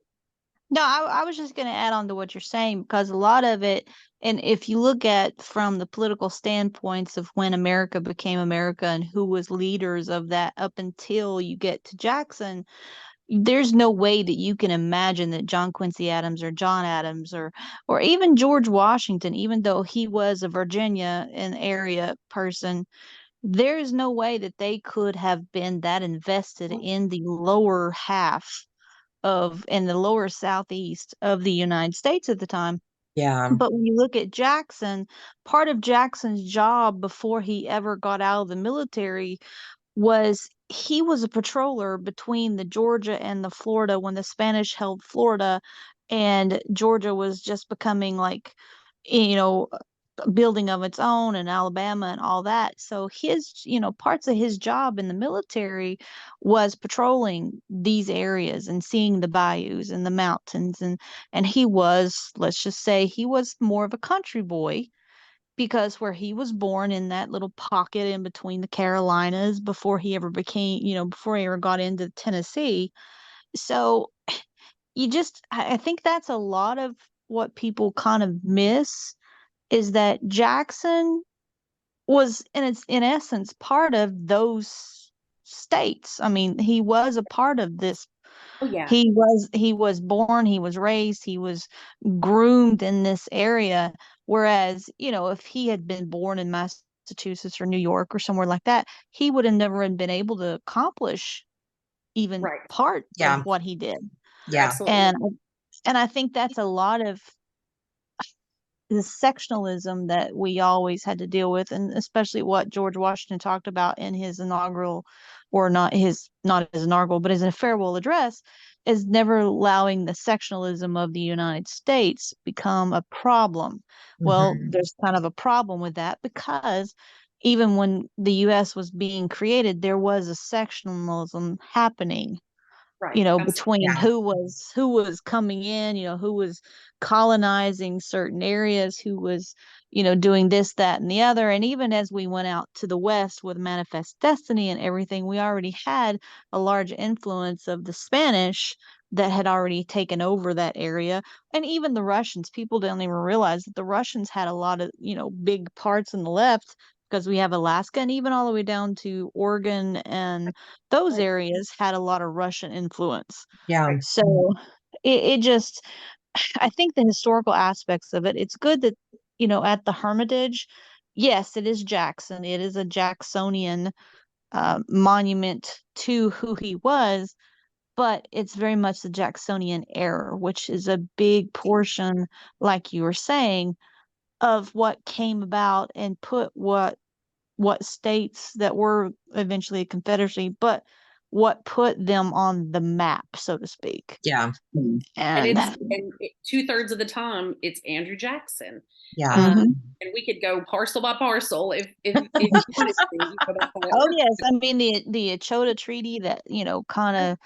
No, I was just going to add on to what you're saying, because a lot of it, and if you look at from the political standpoints of when America became America and who was leaders of that up until you get to Jackson, there's no way that you can imagine that John Quincy Adams or John Adams or even George Washington, even though he was a Virginia and area person, there's no way that they could have been that invested in the lower half of in the lower southeast of the United States at the time. Yeah. But when you look at Jackson, part of Jackson's job before he ever got out of the military was he was a patroller between the Georgia and the Florida when the Spanish held Florida, and Georgia was just becoming like, you know, building of its own, and Alabama and all that. So his, parts of his job in the military was patrolling these areas and seeing the bayous and the mountains, and he was, let's just say, he was more of a country boy, because where he was born in that little pocket in between the Carolinas before he ever became, before he ever got into Tennessee. So I think that's a lot of what people kind of miss, is that Jackson was in essence part of those states. I mean, he was a part of this. Oh yeah. He was born, he was raised, he was groomed in this area. Whereas, if he had been born in Massachusetts or New York or somewhere like that, he would have never been able to accomplish even Right. part of Yeah. what he did. Yeah. Absolutely. And I think that's a lot of the sectionalism that we always had to deal with, and especially what George Washington talked about in his inaugural, or not his inaugural, but his farewell address, is never allowing the sectionalism of the United States become a problem. Well, Mhm. there's kind of a problem with that, because even when the US was being created, there was a sectionalism happening, Right. between Yeah. who was coming in, who was colonizing certain areas, who was, doing this, that, and the other. And even as we went out to the West with Manifest Destiny and everything, we already had a large influence of the Spanish that had already taken over that area. And even the Russians, people don't even realize that the Russians had a lot of, big parts in the left, because we have Alaska, and even all the way down to Oregon, and those Right. areas had a lot of Russian influence. Yeah. So it just, I think the historical aspects of it, it's good that, at the Hermitage, yes, it is Jackson. It is a Jacksonian monument to who he was, but it's very much the Jacksonian era, which is a big portion, like you were saying, of what came about and put what states that were eventually a confederacy, but what put them on the map, so to speak. Yeah. And And it's and 2/3 of the time it's Andrew Jackson. Yeah. Um, Mhm. and we could go parcel by parcel if you wanted to. That's how it Oh works. yes, I mean the Achota Treaty, that kind of,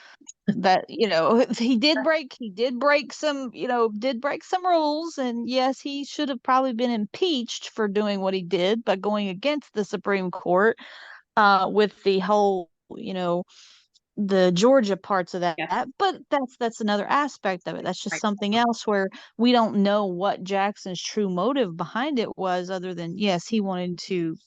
that he did break some, did break some rules, and yes, he should have probably been impeached for doing what he did by going against the Supreme Court, with the whole, the Georgia parts of that. Yes. But that's another aspect of it. That's just Right. something else where we don't know what Jackson's true motive behind it was, other than, yes, he wanted to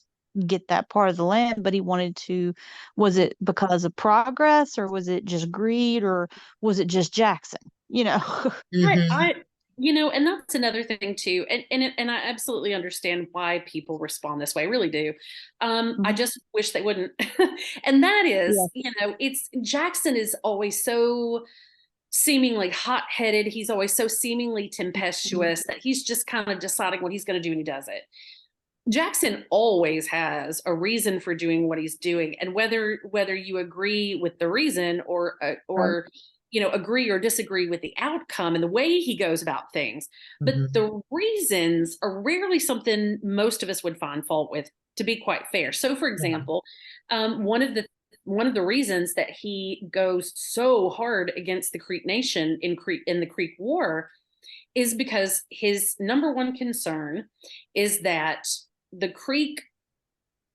get that part of the land, but he wanted to, was it because of progress, or was it just greed, or was it just Jackson? I, Mhm. I, and that's another thing too, and I absolutely understand why people respond this way. I really do. I Mhm. just wish they wouldn't. And that is, Yeah. it's Jackson is always so seemingly hot-headed. He's always so seemingly tempestuous that he's just kind of deciding what he's going to do, and he does it. Jackson always has a reason for doing what he's doing, and whether you agree with the reason or agree or disagree with the outcome and the way he goes about things, but the reasons are rarely something most of us would find fault with, to be quite fair. So, for example, one of the reasons that he goes so hard against the Creek Nation in the Creek War is because his number one concern is that the Creek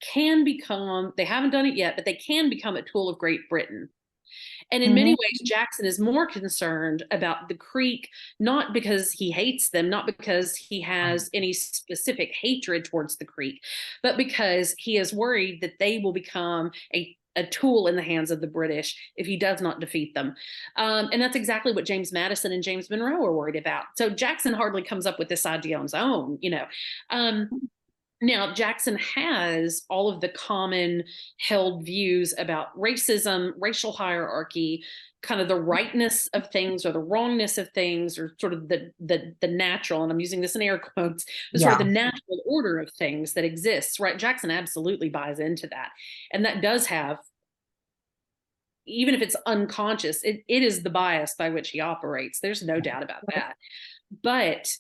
can become, they haven't done it yet, but they can become a tool of Great Britain. And in many ways, Jackson is more concerned about the Creek, not because he hates them, not because he has any specific hatred towards the Creek, but because he is worried that they will become a tool in the hands of the British if he does not defeat them. And that's exactly what James Madison and James Monroe are worried about. So Jackson hardly comes up with this idea on his own, Now, Jackson has all of the common held views about racism, racial hierarchy, kind of the rightness of things or the wrongness of things, or sort of the natural, and I'm using this in air quotes, the sort of the natural order of things that exists, right? Jackson absolutely buys into that. And that does have, even if it's unconscious, it is the bias by which he operates. There's no doubt about that. But,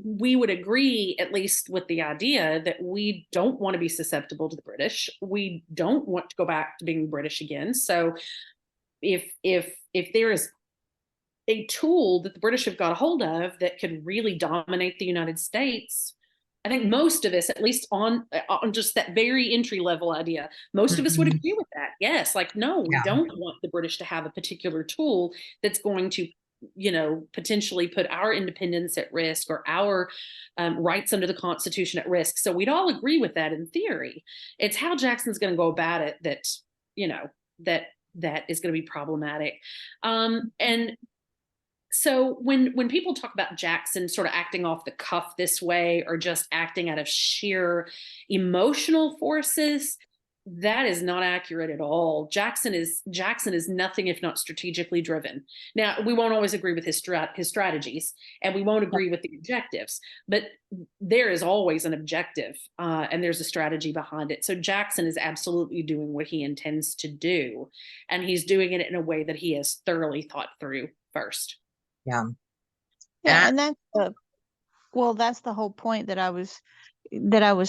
we would agree, at least with the idea, that we don't want to be susceptible to the British. We don't want to go back to being British again. So if there is a tool that the British have got a hold of that could really dominate the United States, I think most of us, at least on just that very entry level idea, most of us would agree with that. Yes, like, no, we don't want the British to have a particular tool that's going to potentially put our independence at risk, or our rights under the Constitution at risk. So we'd all agree with that in theory. It's how Jackson's going to go about it that is going to be problematic. And so when people talk about Jackson sort of acting off the cuff this way, or just acting out of sheer emotional forces, that is not accurate at all. Jackson is nothing if not strategically driven. Now, we won't always agree with his strategies, and we won't agree with the objectives, but there is always an objective, and there's a strategy behind it. So Jackson is absolutely doing what he intends to do, and he's doing it in a way that he has thoroughly thought through first. Yeah, and that's the whole point that I was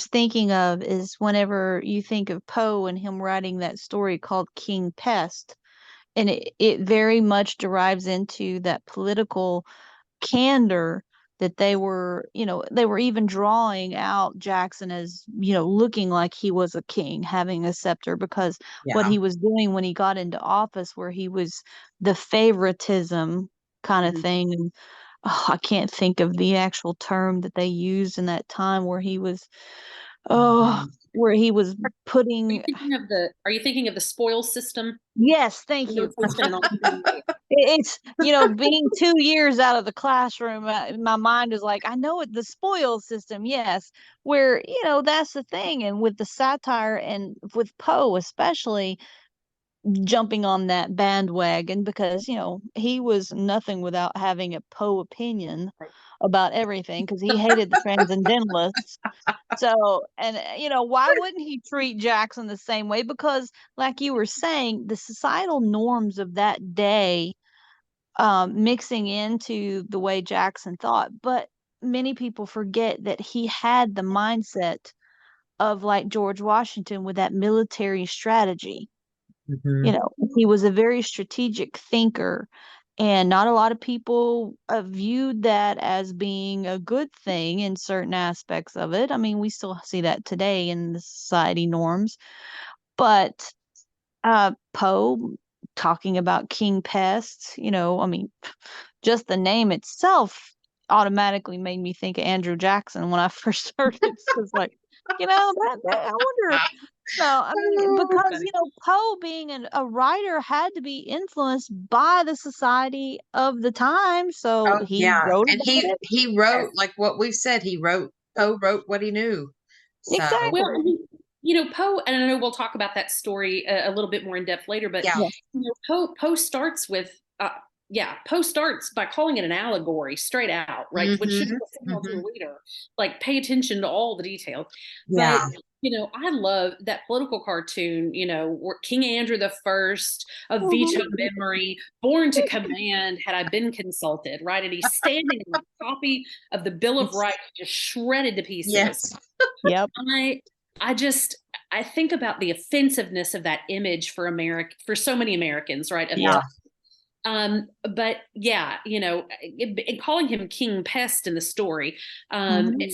thinking of, is whenever you think of Poe and him writing that story called King Pest, and it very much derives into that political candor that they were even drawing out Jackson as, looking like he was a king, having a scepter, because what he was doing when he got into office, where he was the favoritism kind of thing. And I can't think of the actual term that they used in that time, where he was putting. Are you thinking of the spoil system? Yes, thank you. It's, being 2 years out of the classroom, my mind is like, I know it, the spoil system, yes, where, that's the thing. And with the satire, and with Poe especially, jumping on that bandwagon, because he was nothing without having a Poe opinion about everything, because he hated the transcendentalists. So, and why wouldn't he treat Jackson the same way? Because, like you were saying, the societal norms of that day, mixing into the way Jackson thought. But many people forget that he had the mindset of, like, George Washington, with that military strategy. He was a very strategic thinker, and not a lot of people viewed that as being a good thing in certain aspects of it. I mean, we still see that today in the society norms. But Poe talking about King Pest, I mean, just the name itself automatically made me think of Andrew Jackson when I first heard it. So it's like, that I wonder. No, I mean, because Poe, being a writer, had to be influenced by the society of the time. So he wrote, and he wrote, like what we've said. Poe wrote what he knew. So. Exactly. Well, Poe, and I know we'll talk about that story a little bit more in depth later, but Poe starts with Poe starts by calling it an allegory straight out, right? Which should be a signal to Mm-hmm. a reader, like pay attention to all the details. But Yeah. I love that political cartoon, where King Andrew the First of veto Mhm. memory, born to command, had I been consulted, right? And he's standing with a copy of the Bill of Rights just shredded to pieces. Yes. Yep. I think about the offensiveness of that image for for so many Americans, right? Of Yeah. but yeah, calling him King Pest in the story, Mhm. it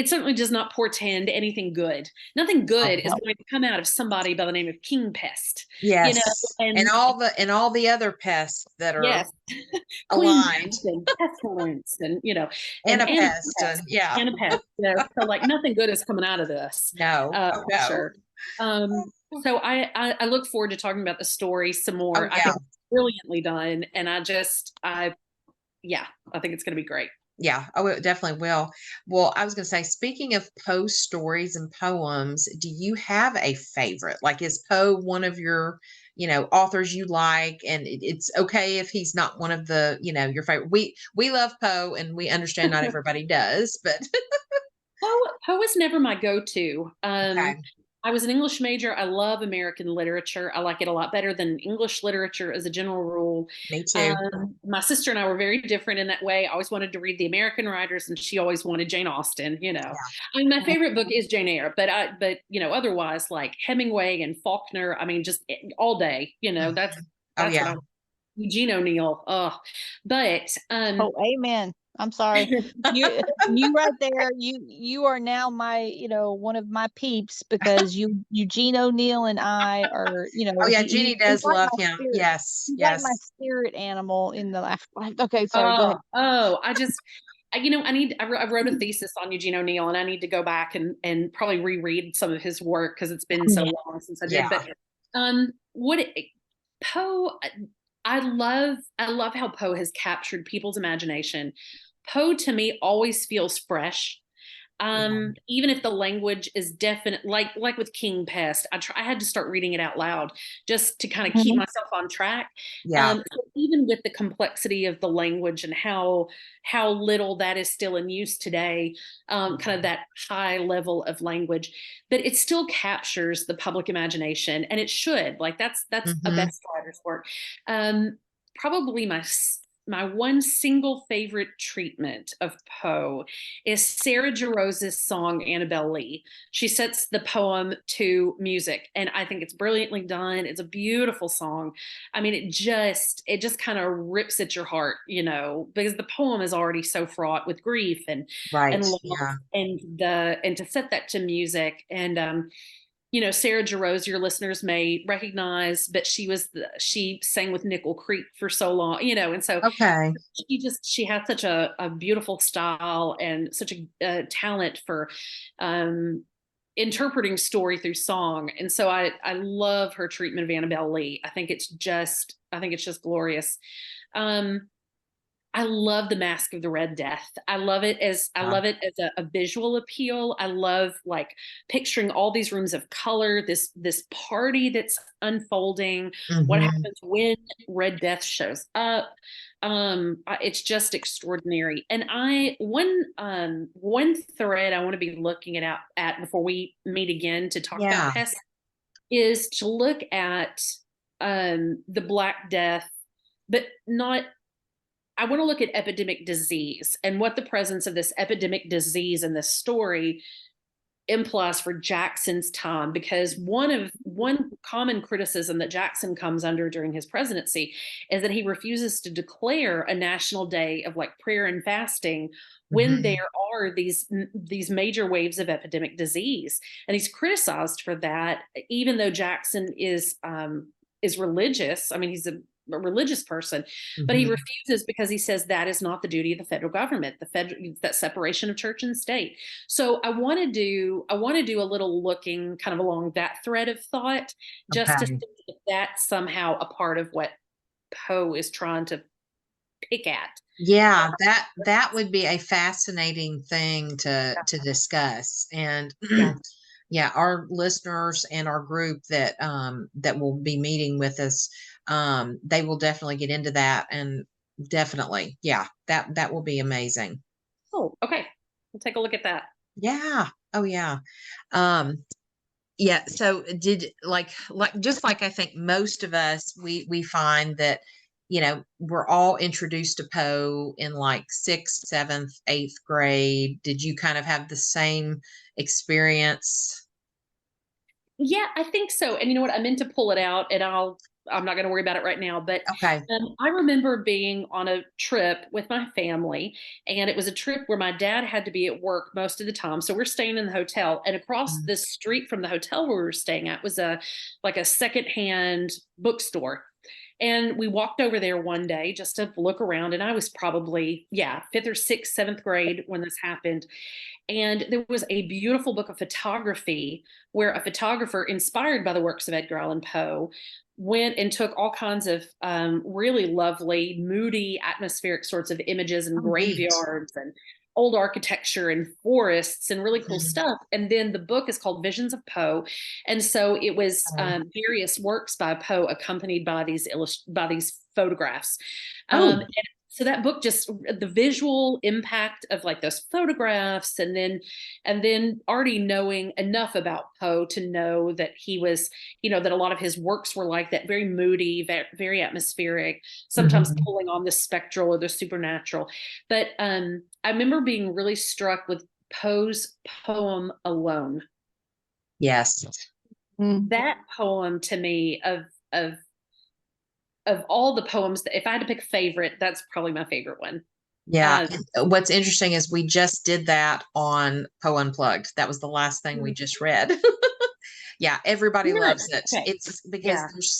certainly does not portend anything good. Nothing good is No. going to come out of somebody by the name of King Pest, Yes. And and all the other pests that are yes, Queen aligned, Pest and Pestilence, and and and a Anna pest. Pest Yeah. and a pest. So like nothing good is coming out of this, No. Oh, for no. sure. So I look forward to talking about the story some Oh, more. I yeah. think it's brilliantly done, and I think it's going to be great. Yeah. Oh, it definitely will. Well, I was going to say, speaking of Poe stories and poems, do you have a favorite? Like, is Poe one of your, authors you like? And it's okay if he's not one of the, your favorite. We love Poe, and we understand not everybody does, but Poe is never my go-to. okay. I was an English major. I love American literature. I like it a lot better than English literature as a general rule. Me too. My sister and I were very different in that way. I always wanted to read the American writers, and she always wanted Jane Austen. Yeah. I mean, my favorite book is Jane Eyre, but otherwise like Hemingway and Faulkner. I mean, just all day. That's Oh, that's what yeah. I. Eugene O'Neill. Oh, but Oh, amen. I'm sorry. You right there, you are now my, one of my peeps, because Eugene O'Neill and I are, Oh, yeah. he's Jeannie does like love my him. spirit. Yes. He's like my Yes. spirit animal in the afterlife. Okay, sorry, go ahead. I wrote a thesis on Eugene O'Neill, and I need to go back and probably reread some of his work because it's been so Yeah. long since I did. Yeah. But Poe, I love how Poe has captured people's imagination. Poe to me always feels fresh. Yeah. Even if the language is definite, like with King Pest, I had to start reading it out loud just to kind of keep Mhm. myself on track. Yeah. So even with the complexity of the language and how little that is still in use today, kind of that high level of language, but it still captures the public imagination, and it should. Like that's a Hmm. best writer's work. Probably my one single favorite treatment of Poe is Sarah Jarosz's song Annabel Lee. She sets the poem to music, and I think it's brilliantly done. It's a beautiful song. I mean, it just kind of rips at your heart, because the poem is already so fraught with grief Right. and Yeah. loss, and to set that to music. And Sarah Jarosz, your listeners may recognize, but she sang with Nickel Creek for so long, and so Okay. she has such a beautiful style and such a talent for interpreting story through song. And so I love her treatment of Annabel Lee. I think it's just glorious. Um, I love the Mask of the Red Death. I Yeah. love it as a visual appeal. I love like picturing all these rooms of color, this party that's unfolding. What Hmm. happens when Red Death shows up? It's just extraordinary. And one thread I want to be looking at before we meet again to talk about Yeah. pests is to look at the Black Death, but not. I want to look at epidemic disease and what the presence of this epidemic disease in this story implies for Jackson's time, because one common criticism that Jackson comes under during his presidency is that he refuses to declare a national day of like prayer and fasting when Hmm. there are these major waves of epidemic disease, and he's criticized for that, even though Jackson is religious. I mean, he's a religious person, but he Hmm. refuses because he says that is not the duty of the federal government, that separation of church and state. So I want to do a little looking kind of along that thread of thought, just to Okay. see if that's somehow a part of what Poe is trying to pick at. Yeah, that would be a fascinating thing to discuss. And Yeah. yeah, our listeners and our group that will be meeting with us, they will definitely get into that, and definitely, yeah, that will be amazing. Oh, okay. We'll take a look at that. Yeah. Oh yeah. Um, yeah. So did like just like I think most of us, we find that, we're all introduced to Poe in like sixth, seventh, eighth grade. Did you kind of have the same experience? Yeah, I think so. And you know what? I meant to pull it out, and I'm not going to worry about it right now. But Okay. I remember being on a trip with my family, and it was a trip where my dad had to be at work most of the time. So we're staying in the hotel, and across Mm. the street from the hotel where we were staying at was a secondhand bookstore. And we walked over there one day just to look around, and I was probably, yeah, fifth or sixth, seventh grade when this happened. And there was a beautiful book of photography where a photographer inspired by the works of Edgar Allan Poe went and took all kinds of really lovely, moody, atmospheric sorts of images and Oh, neat. graveyards and old architecture and forests and really cool Mhm. stuff. And then the book is called Visions of Poe, and so it was Oh. various works by Poe accompanied by these photographs. Oh. And so that book, just the visual impact of like those photographs, and then already knowing enough about Poe to know that he was, that a lot of his works were like that, very moody, very atmospheric, sometimes Mhm. pulling on the spectral or the supernatural. But I remember being really struck with Poe's poem Alone. Yes. Mm. That poem to me, of all the poems, that if I had to pick a favorite, that's probably my favorite one. Yeah. Um, What's interesting is we just did that on Poe Unplugged. That was the last thing we just read. Yeah, everybody loves Really? it. Okay. It's because Yeah. there's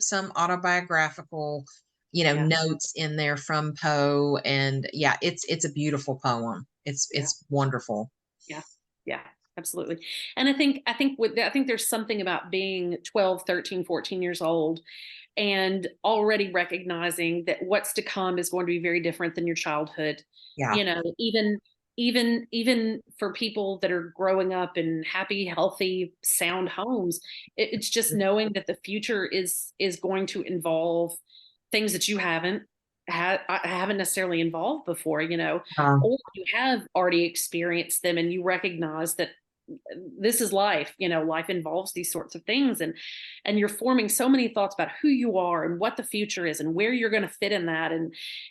some autobiographical, Yeah. notes in there from Poe, and yeah, it's a beautiful poem. It's Yeah. it's wonderful. Yeah. Yeah. Absolutely. And I think there's something about being 12, 13, 14 years old and already recognizing that what's to come is going to be very different than your childhood. Yeah. Even for people that are growing up in happy, healthy, sound homes, it's just knowing that the future is going to involve things that you haven't necessarily involved before, Um, or you have already experienced them, and you recognize that this is life. Life involves these sorts of things, and you're forming so many thoughts about who you are and what the future is and where you're going to fit in that.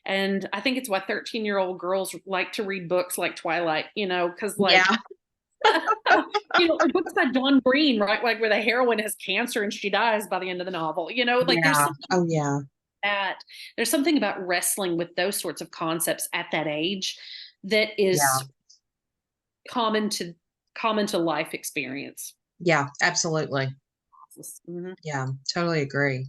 And I think it's why 13-year-old girls like to read books like Twilight, because yeah. like or books by Dawn Green, right? Like where the heroine has cancer and she dies by the end of the novel. Like Yeah. Oh yeah. that there's something about wrestling with those sorts of concepts at that age that Yeah. is common to life experience. Yeah, absolutely. Mhm. Yeah, totally agree.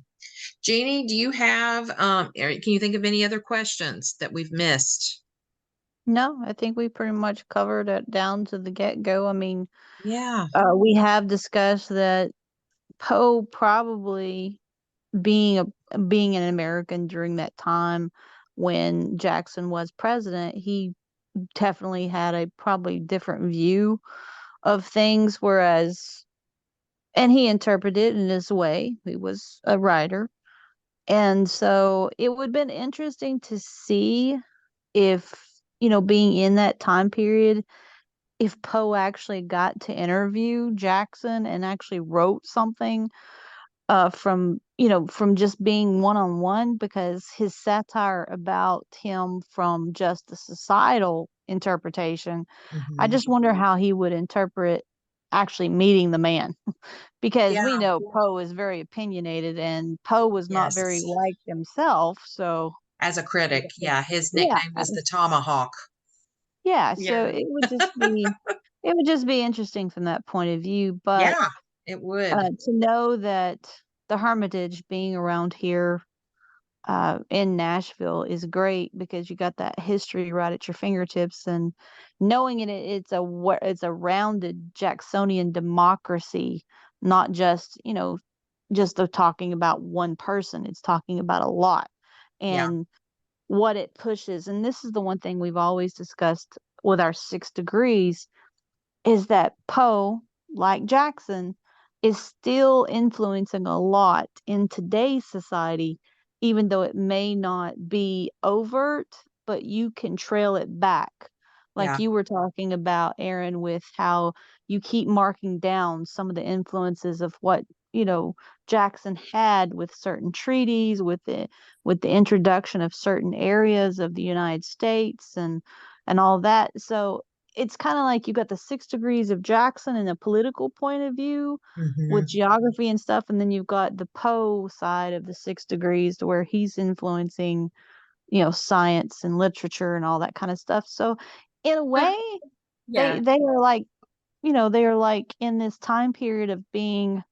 Jeannie, do you have can you think of any other questions that we've missed? No, I think we pretty much covered it down to the get-go. I mean, Yeah. we have discussed that Poe probably being an American during that time when Jackson was president, he definitely had a probably different view of things, whereas and he interpreted it in his way. He was a writer. And so it would have been interesting to see if, being in that time period, if Poe actually got to interview Jackson and actually wrote something from just being one on one, because his satire about him from just the societal interpretation, I Mhm. just wonder how he would interpret actually meeting the man. Because we Yeah. know Poe is very opinionated and Poe was not very Yes. liked himself. So, As a critic, yeah, his yeah, nickname was the Tomahawk. yeah. Yeah. So it would just be interesting from that point of view. But Yeah, it would. to know that the Hermitage being around here in Nashville is great because you got that history right at your fingertips, and knowing it's a rounded Jacksonian democracy, not just talking about one person. It's talking about a lot, Yeah. and what it pushes. And this is the one thing we've always discussed with our 6 degrees is that Poe, like Jackson, is still influencing a lot in today's society, even though it may not be overt, but you can trail it back. Like Yeah. you were talking about, Erin, with how you keep marking down some of the influences of what, Jackson had with certain treaties, with the introduction of certain areas of the United States and all that. So it's kind of like you got the 6 degrees of Jackson in a political point of view with Hmm. geography and stuff, and then you've got the Poe side of the 6 degrees to where he's influencing, science and literature and all that kind of stuff. So in a way, Yeah. they are like, they are like in this time period of being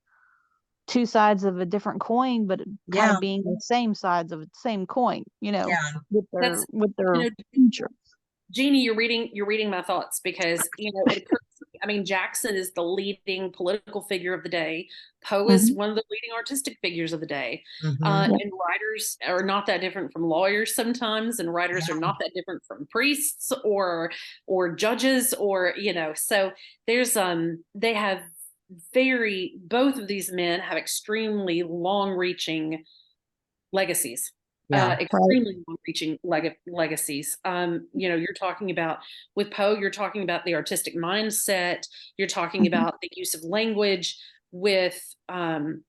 two sides of a different coin, but kind Yeah. of being the same sides of the same coin, Yeah. with That's, their you know, future. Jeannie, you're reading my thoughts because it occurs to me, I mean, Jackson is the leading political figure of the day. Poe is Hmm. one of the leading artistic figures of the day. Hmm. Yep. And writers are not that different from lawyers sometimes, and writers are Yeah. not that different from priests or judges, or so there's they have both of these men have extremely long-reaching legacies, Yeah. Right. extremely long-reaching legacies. You're talking about with Poe, you're talking about the artistic mindset, you're talking Hmm. about the use of language with Poe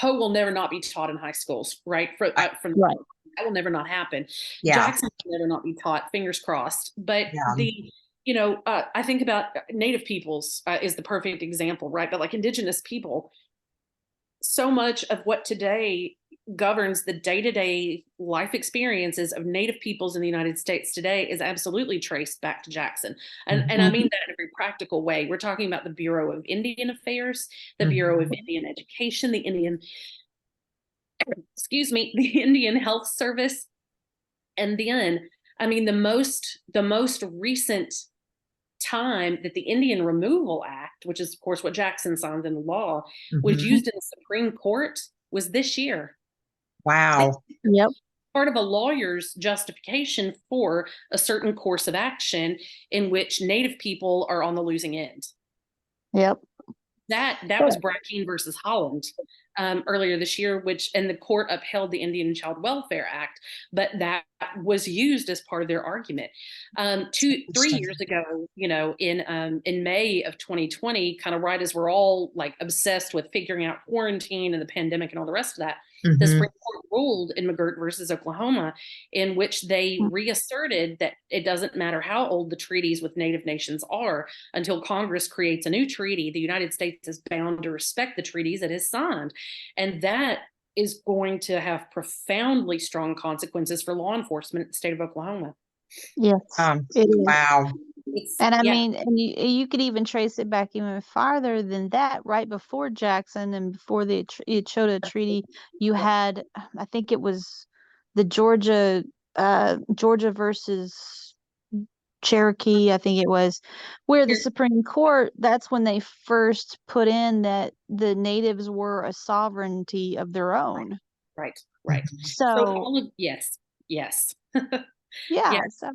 will never not be taught in high schools, right? From Right. that will never not happen. Yeah. Jackson will never not be taught. Fingers crossed. But Yeah. I think about Native peoples is the perfect example, right? But like Indigenous people, so much of what today governs the day-to-day life experiences of Native peoples in the United States today is absolutely traced back to Jackson. And I Hmm. mean that in a very practical way. We're talking about the Bureau of Indian Affairs, the Bureau of Hmm. Indian Education, the Indian Health Service. And then, I mean, the most recent time that the Indian Removal Act, which is of course what Jackson signed into law, was Hmm. used in the Supreme Court was this year. Wow. Yep. Part of a lawyer's justification for a certain course of action in which Native people are on the losing end. Yep. That was Brackeen versus Holland earlier this year, and the court upheld the Indian Child Welfare Act, but that was used as part of their argument. 3 years ago, in May of 2020, kind of right as we're all like obsessed with figuring out quarantine and the pandemic and all the rest of that, the Hmm. Supreme Court ruled in McGirt versus Oklahoma, in which they reasserted that it doesn't matter how old the treaties with Native nations are, until Congress creates a new treaty, the United States is bound to respect the treaties it has signed. And that is going to have profoundly strong consequences for law enforcement in the state of Oklahoma. Yes. It is. Wow. And I Yeah, mean, and you could even trace it back even farther than that. Right before Jackson and before the Etchoda Treaty, you had, I think it was the Georgia versus Cherokee, I think it was, where the Supreme Court, that's when they first put in that the natives were a sovereignty of their own. right. So So yes, yes, yeah, yes, so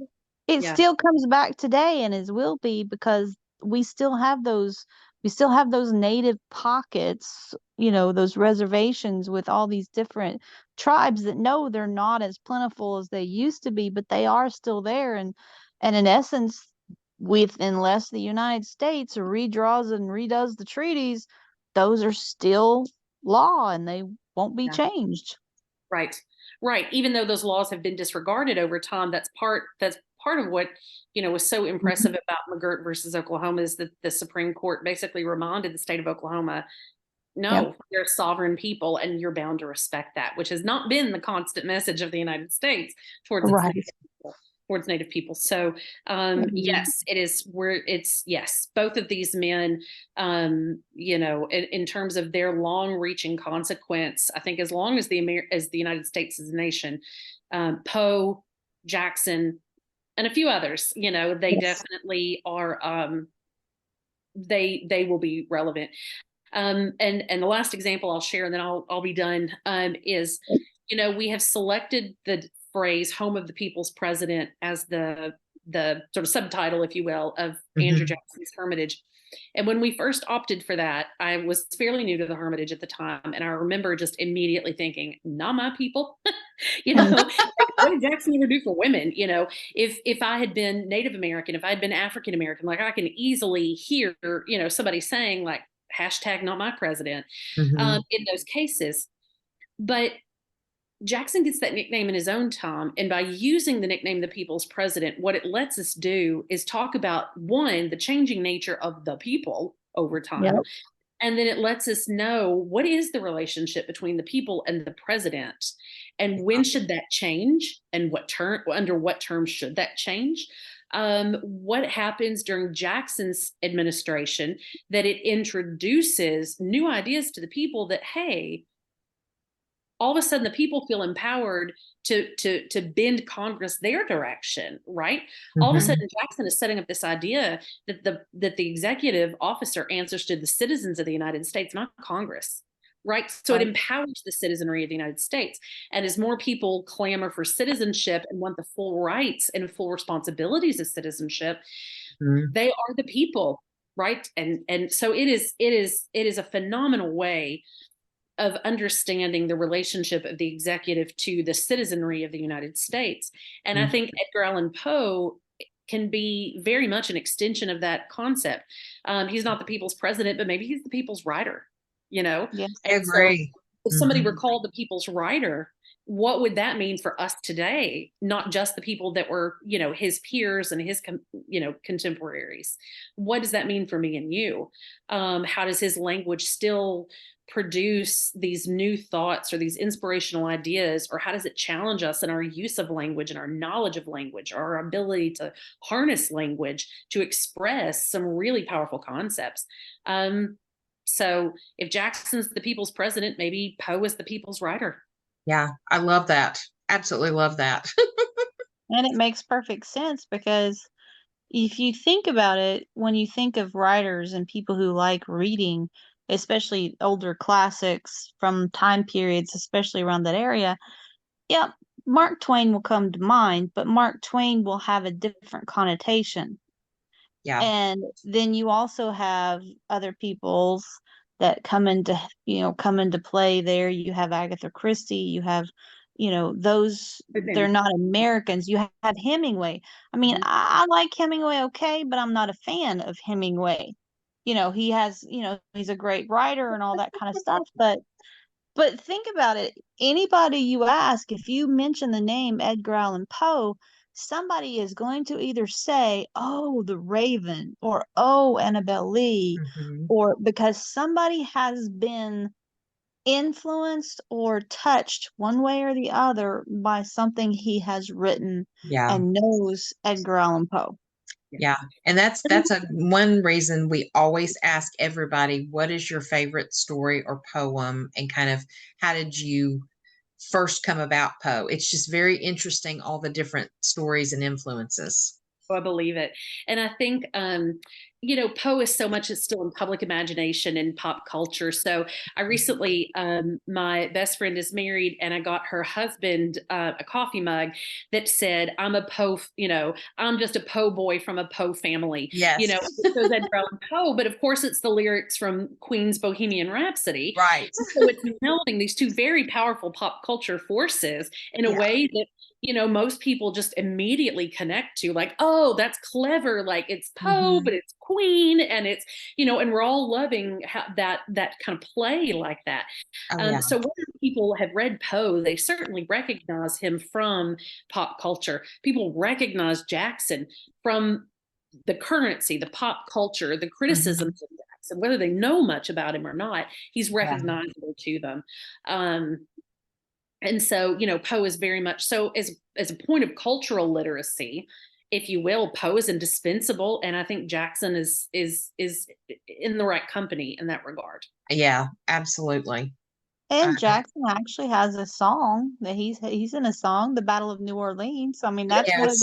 it yeah, still comes back today and it will be because we still have those native pockets, those reservations with all these different tribes that know they're not as plentiful as they used to be, but they are still there. And in essence, unless the United States redraws and redoes the treaties, those are still law and they won't be yeah. changed. Right. Even though those laws have been disregarded over time, that's part of what was so Mhm. impressive about McGirt versus Oklahoma, is that the Supreme Court basically reminded the state of Oklahoma, Yep. no, you're a sovereign people and you're bound to respect that, which has not been the constant message of the United States towards its Right. native people. Towards Native people. So Mhm. yes, it is where it's yes, both of these men, in terms of their long-reaching consequence, I think as long as the United States is a nation, Poe, Jackson, and a few others, they Yes. definitely are. They will be relevant. And the last example I'll share, and then I'll be done, is, we have selected the phrase "home of the people's president" as the the sort of subtitle, if you will, of Andrew Jackson's Hermitage. And when we first opted for that, I was fairly new to the Hermitage at the time. And I remember just immediately thinking, not my people. Like, what did Jackson ever do for women? If I had been Native American, if I had been African American, like I can easily hear, somebody saying like, hashtag not my president in those cases. But Jackson gets that nickname in his own time. And by using the nickname the people's president, what it lets us do is talk about, one, the changing nature of the people over time. Yep. And then it lets us know what is the relationship between the people and the president, and when should that change, and under what terms should that change? What happens during Jackson's administration that it introduces new ideas to the people that, hey, all of a sudden the people feel empowered to bend Congress their direction, right? All of a sudden Jackson is setting up this idea that the executive officer answers to the citizens of the United States, not Congress, right? So it empowers the citizenry of the United States. And as more people clamor for citizenship and want the full rights and full responsibilities of citizenship, they are the people, right? And so it is a phenomenal way of understanding the relationship of the executive to the citizenry of the United States. And I think Edgar Allan Poe can be very much an extension of that concept. He's not the people's president, but maybe he's the people's writer, Yes, I agree. So if somebody were called the people's writer, what would that mean for us today? Not just the people that were, his peers and his, contemporaries. What does that mean for me and you? How does his language still produce these new thoughts or these inspirational ideas, or how does it challenge us in our use of language and our knowledge of language, or our ability to harness language to express some really powerful concepts? So if Jackson's the people's president, maybe Poe is the people's writer. Yeah, I love that. Absolutely love that. And it makes perfect sense, because if you think about it, when you think of writers and people who like reading, especially older classics from time periods, especially around that area, yeah, Mark Twain will come to mind, but Mark Twain will have a different connotation. Yeah. And then you also have other people's that come into play there. You have Agatha Christie, you have, those, they're not Americans. You have Hemingway. I mean, I like Hemingway, okay, but I'm not a fan of Hemingway. He has, he's a great writer and all that kind of stuff, but think about it. Anybody you ask, if you mention the name Edgar Allan Poe, somebody is going to either say, oh, the Raven, or oh, Annabel Lee, or because somebody has been influenced or touched one way or the other by something he has written and knows Edgar Allan Poe. Yeah. And that's one reason we always ask everybody, what is your favorite story or poem, and kind of how did you first come about Poe? It's just very interesting, all the different stories and influences. I believe it. And I think, Poe is so much, it's still in public imagination and pop culture. So I recently, my best friend is married, and I got her husband a coffee mug that said, I'm a Poe, I'm just a Poe boy from a Poe family. Yes. It says Edgar Allan Poe, but of course it's the lyrics from Queen's Bohemian Rhapsody. Right. So it's melding these two very powerful pop culture forces in a way that, most people just immediately connect to, like, oh, that's clever. Like, it's Poe, but it's Queen, and it's, and we're all loving that kind of play like that. So when people have read Poe, they certainly recognize him from pop culture. People recognize Jackson from the currency, the pop culture, the criticisms of Jackson, whether they know much about him or not, he's recognizable to them. And so, Poe is very much so, as a point of cultural literacy, if you will, Poe is indispensable. And I think Jackson is in the right company in that regard. Yeah, absolutely. And Jackson actually has a song that he's in a song, the Battle of New Orleans. I mean, that's one of his,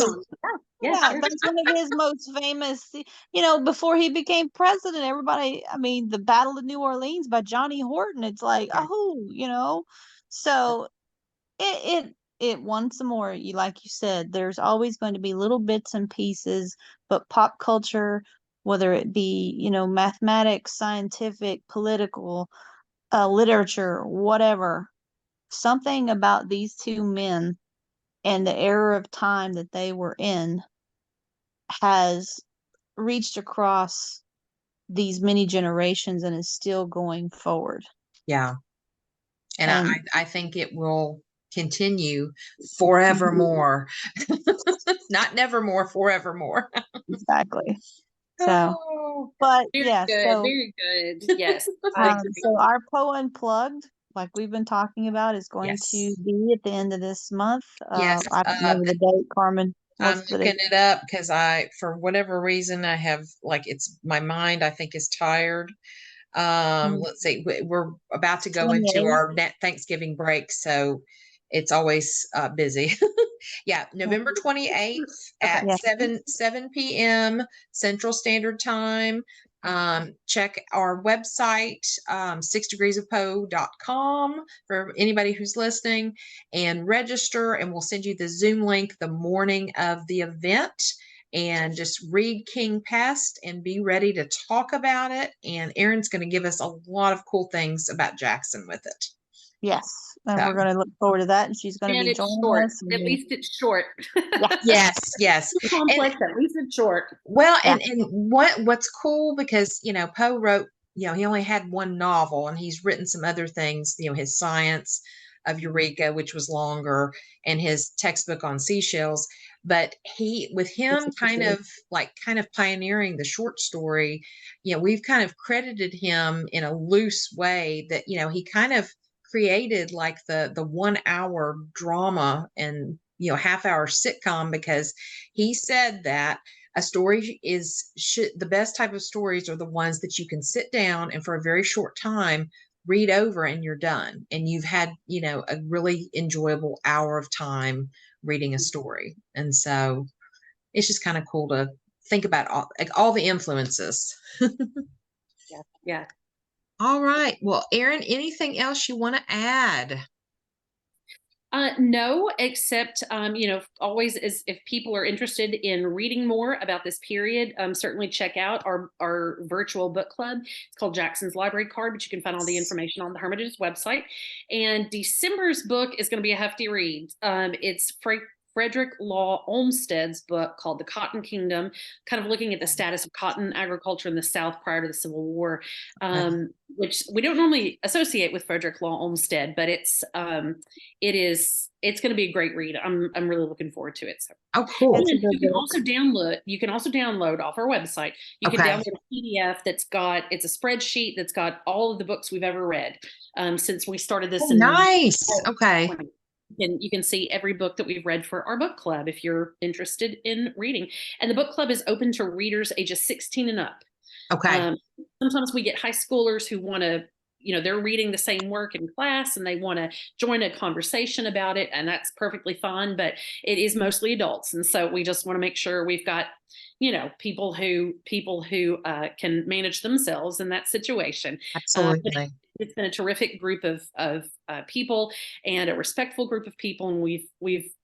that's one of his most famous, before he became president, everybody, I mean, the Battle of New Orleans by Johnny Horton, it's like, so it once more, like you said, there's always going to be little bits and pieces, but pop culture, whether it be, mathematics, scientific, political, literature, whatever, something about these two men and the era of time that they were in has reached across these many generations and is still going forward. Yeah. And I think it will continue forevermore. Not nevermore, forevermore. Exactly. So, Oh, but Very yeah, good. so Very good. Yes. I agree. so our Poe Unplugged, like we've been talking about, is going to yes. be at the end of this month. Yes. I don't remember the date, Carmen. I'm What's the looking date? it up because for whatever reason, I have my mind, I think, is tired. Let's see, we're about to go into 28th. our Thanksgiving break, so it's always busy. Yeah, November 28th at Yeah. 7 p.m. Central Standard Time. Check our website, 6degreesofpoe.com for anybody who's listening, and register, and we'll send you the Zoom link the morning of the event. And just read King Pest and be ready to talk about it. And Erin's going to give us a lot of cool things about Jackson with it. Yes. And So, we're going to look forward to that. And she's going to And be it's joining short. us. At least it's short. Yeah. yes, yes. Complex, at least it's short. Well, Yeah. and what's cool, because Poe wrote, he only had one novel, and he's written some other things, his Science of Eureka, which was longer, and his textbook on seashells. But with him kind of pioneering the short story, we've kind of credited him in a loose way that he kind of created like the 1 hour drama and half hour sitcom, because he said that a story the best type of stories are the ones that you can sit down and for a very short time read over and you're done, and you've had a really enjoyable hour of time reading a story. And so it's just kind of cool to think about all the influences. Yeah. Yeah. All right, well, Erin, anything else you want to add? No, except, always if people are interested in reading more about this period, certainly check out our virtual book club. It's called Jackson's Library Card, but you can find all the information on the Hermitage's website. And December's book is going to be a hefty read. It's Frederick Law Olmsted's book called The Cotton Kingdom, kind of looking at the status of cotton agriculture in the South prior to the Civil War, which we don't normally associate with Frederick Law Olmsted, but it's going to be a great read. I'm really looking forward to it. So. Oh, cool. And you can also download off our website. You can download a PDF it's a spreadsheet that's got all of the books we've ever read since we started this. Nice. Okay. You can see every book that we've read for our book club if you're interested in reading. And the book club is open to readers ages 16 and up. Okay. Sometimes we get high schoolers who want to, they're reading the same work in class and they want to join a conversation about it, and that's perfectly fine, but it is mostly adults. And so we just want to make sure we've got, people who can manage themselves in that situation. Absolutely. It's been a terrific group of people and a respectful group of people. And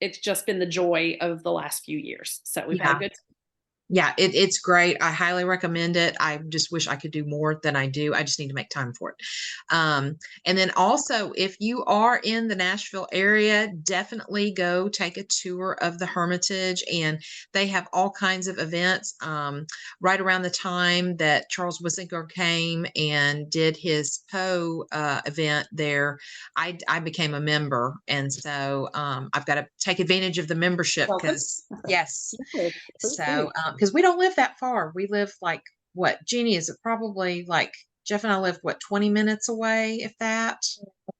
it's just been the joy of the last few years. So we've had a good time. Yeah, it's great. I highly recommend it. I just wish I could do more than I do. I just need to make time for it. And then also, if you are in the Nashville area, definitely go take a tour of the Hermitage. And they have all kinds of events. Right around the time that Charles Wissinger came and did his Poe event there, I became a member. And so I've got to take advantage of the membership because, yes. So, because we don't live that far. We live like, what, Jeanie, is it probably like, Jeff and I live, 20 minutes away, if that?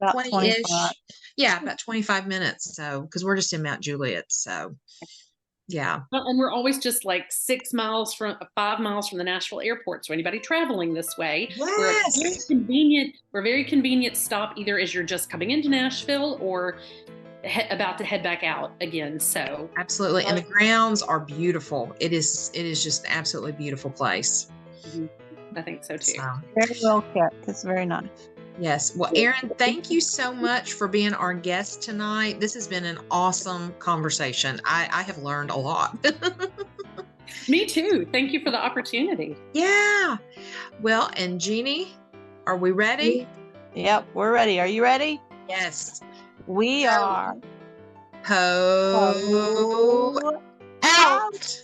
About 20-ish. 25. Yeah, about 25 minutes. So, because we're just in Mount Juliet. So, yeah. Well, and we're always just like 5 miles from the Nashville airport. So anybody traveling this way, Yes. we're a very convenient stop, either as you're just coming into Nashville or about to head back out again. So absolutely. And the grounds are beautiful. It is just an absolutely beautiful place. I think so too. Very well kept. It's very nice. Yes. Well, Erin, thank you so much for being our guest tonight. This has been an awesome conversation. I have learned a lot. Me too. Thank you for the opportunity. Yeah. Well, and Jeanie, are we ready? Yep, we're ready. Are you ready? Yes. We are. Ho Ho out. out.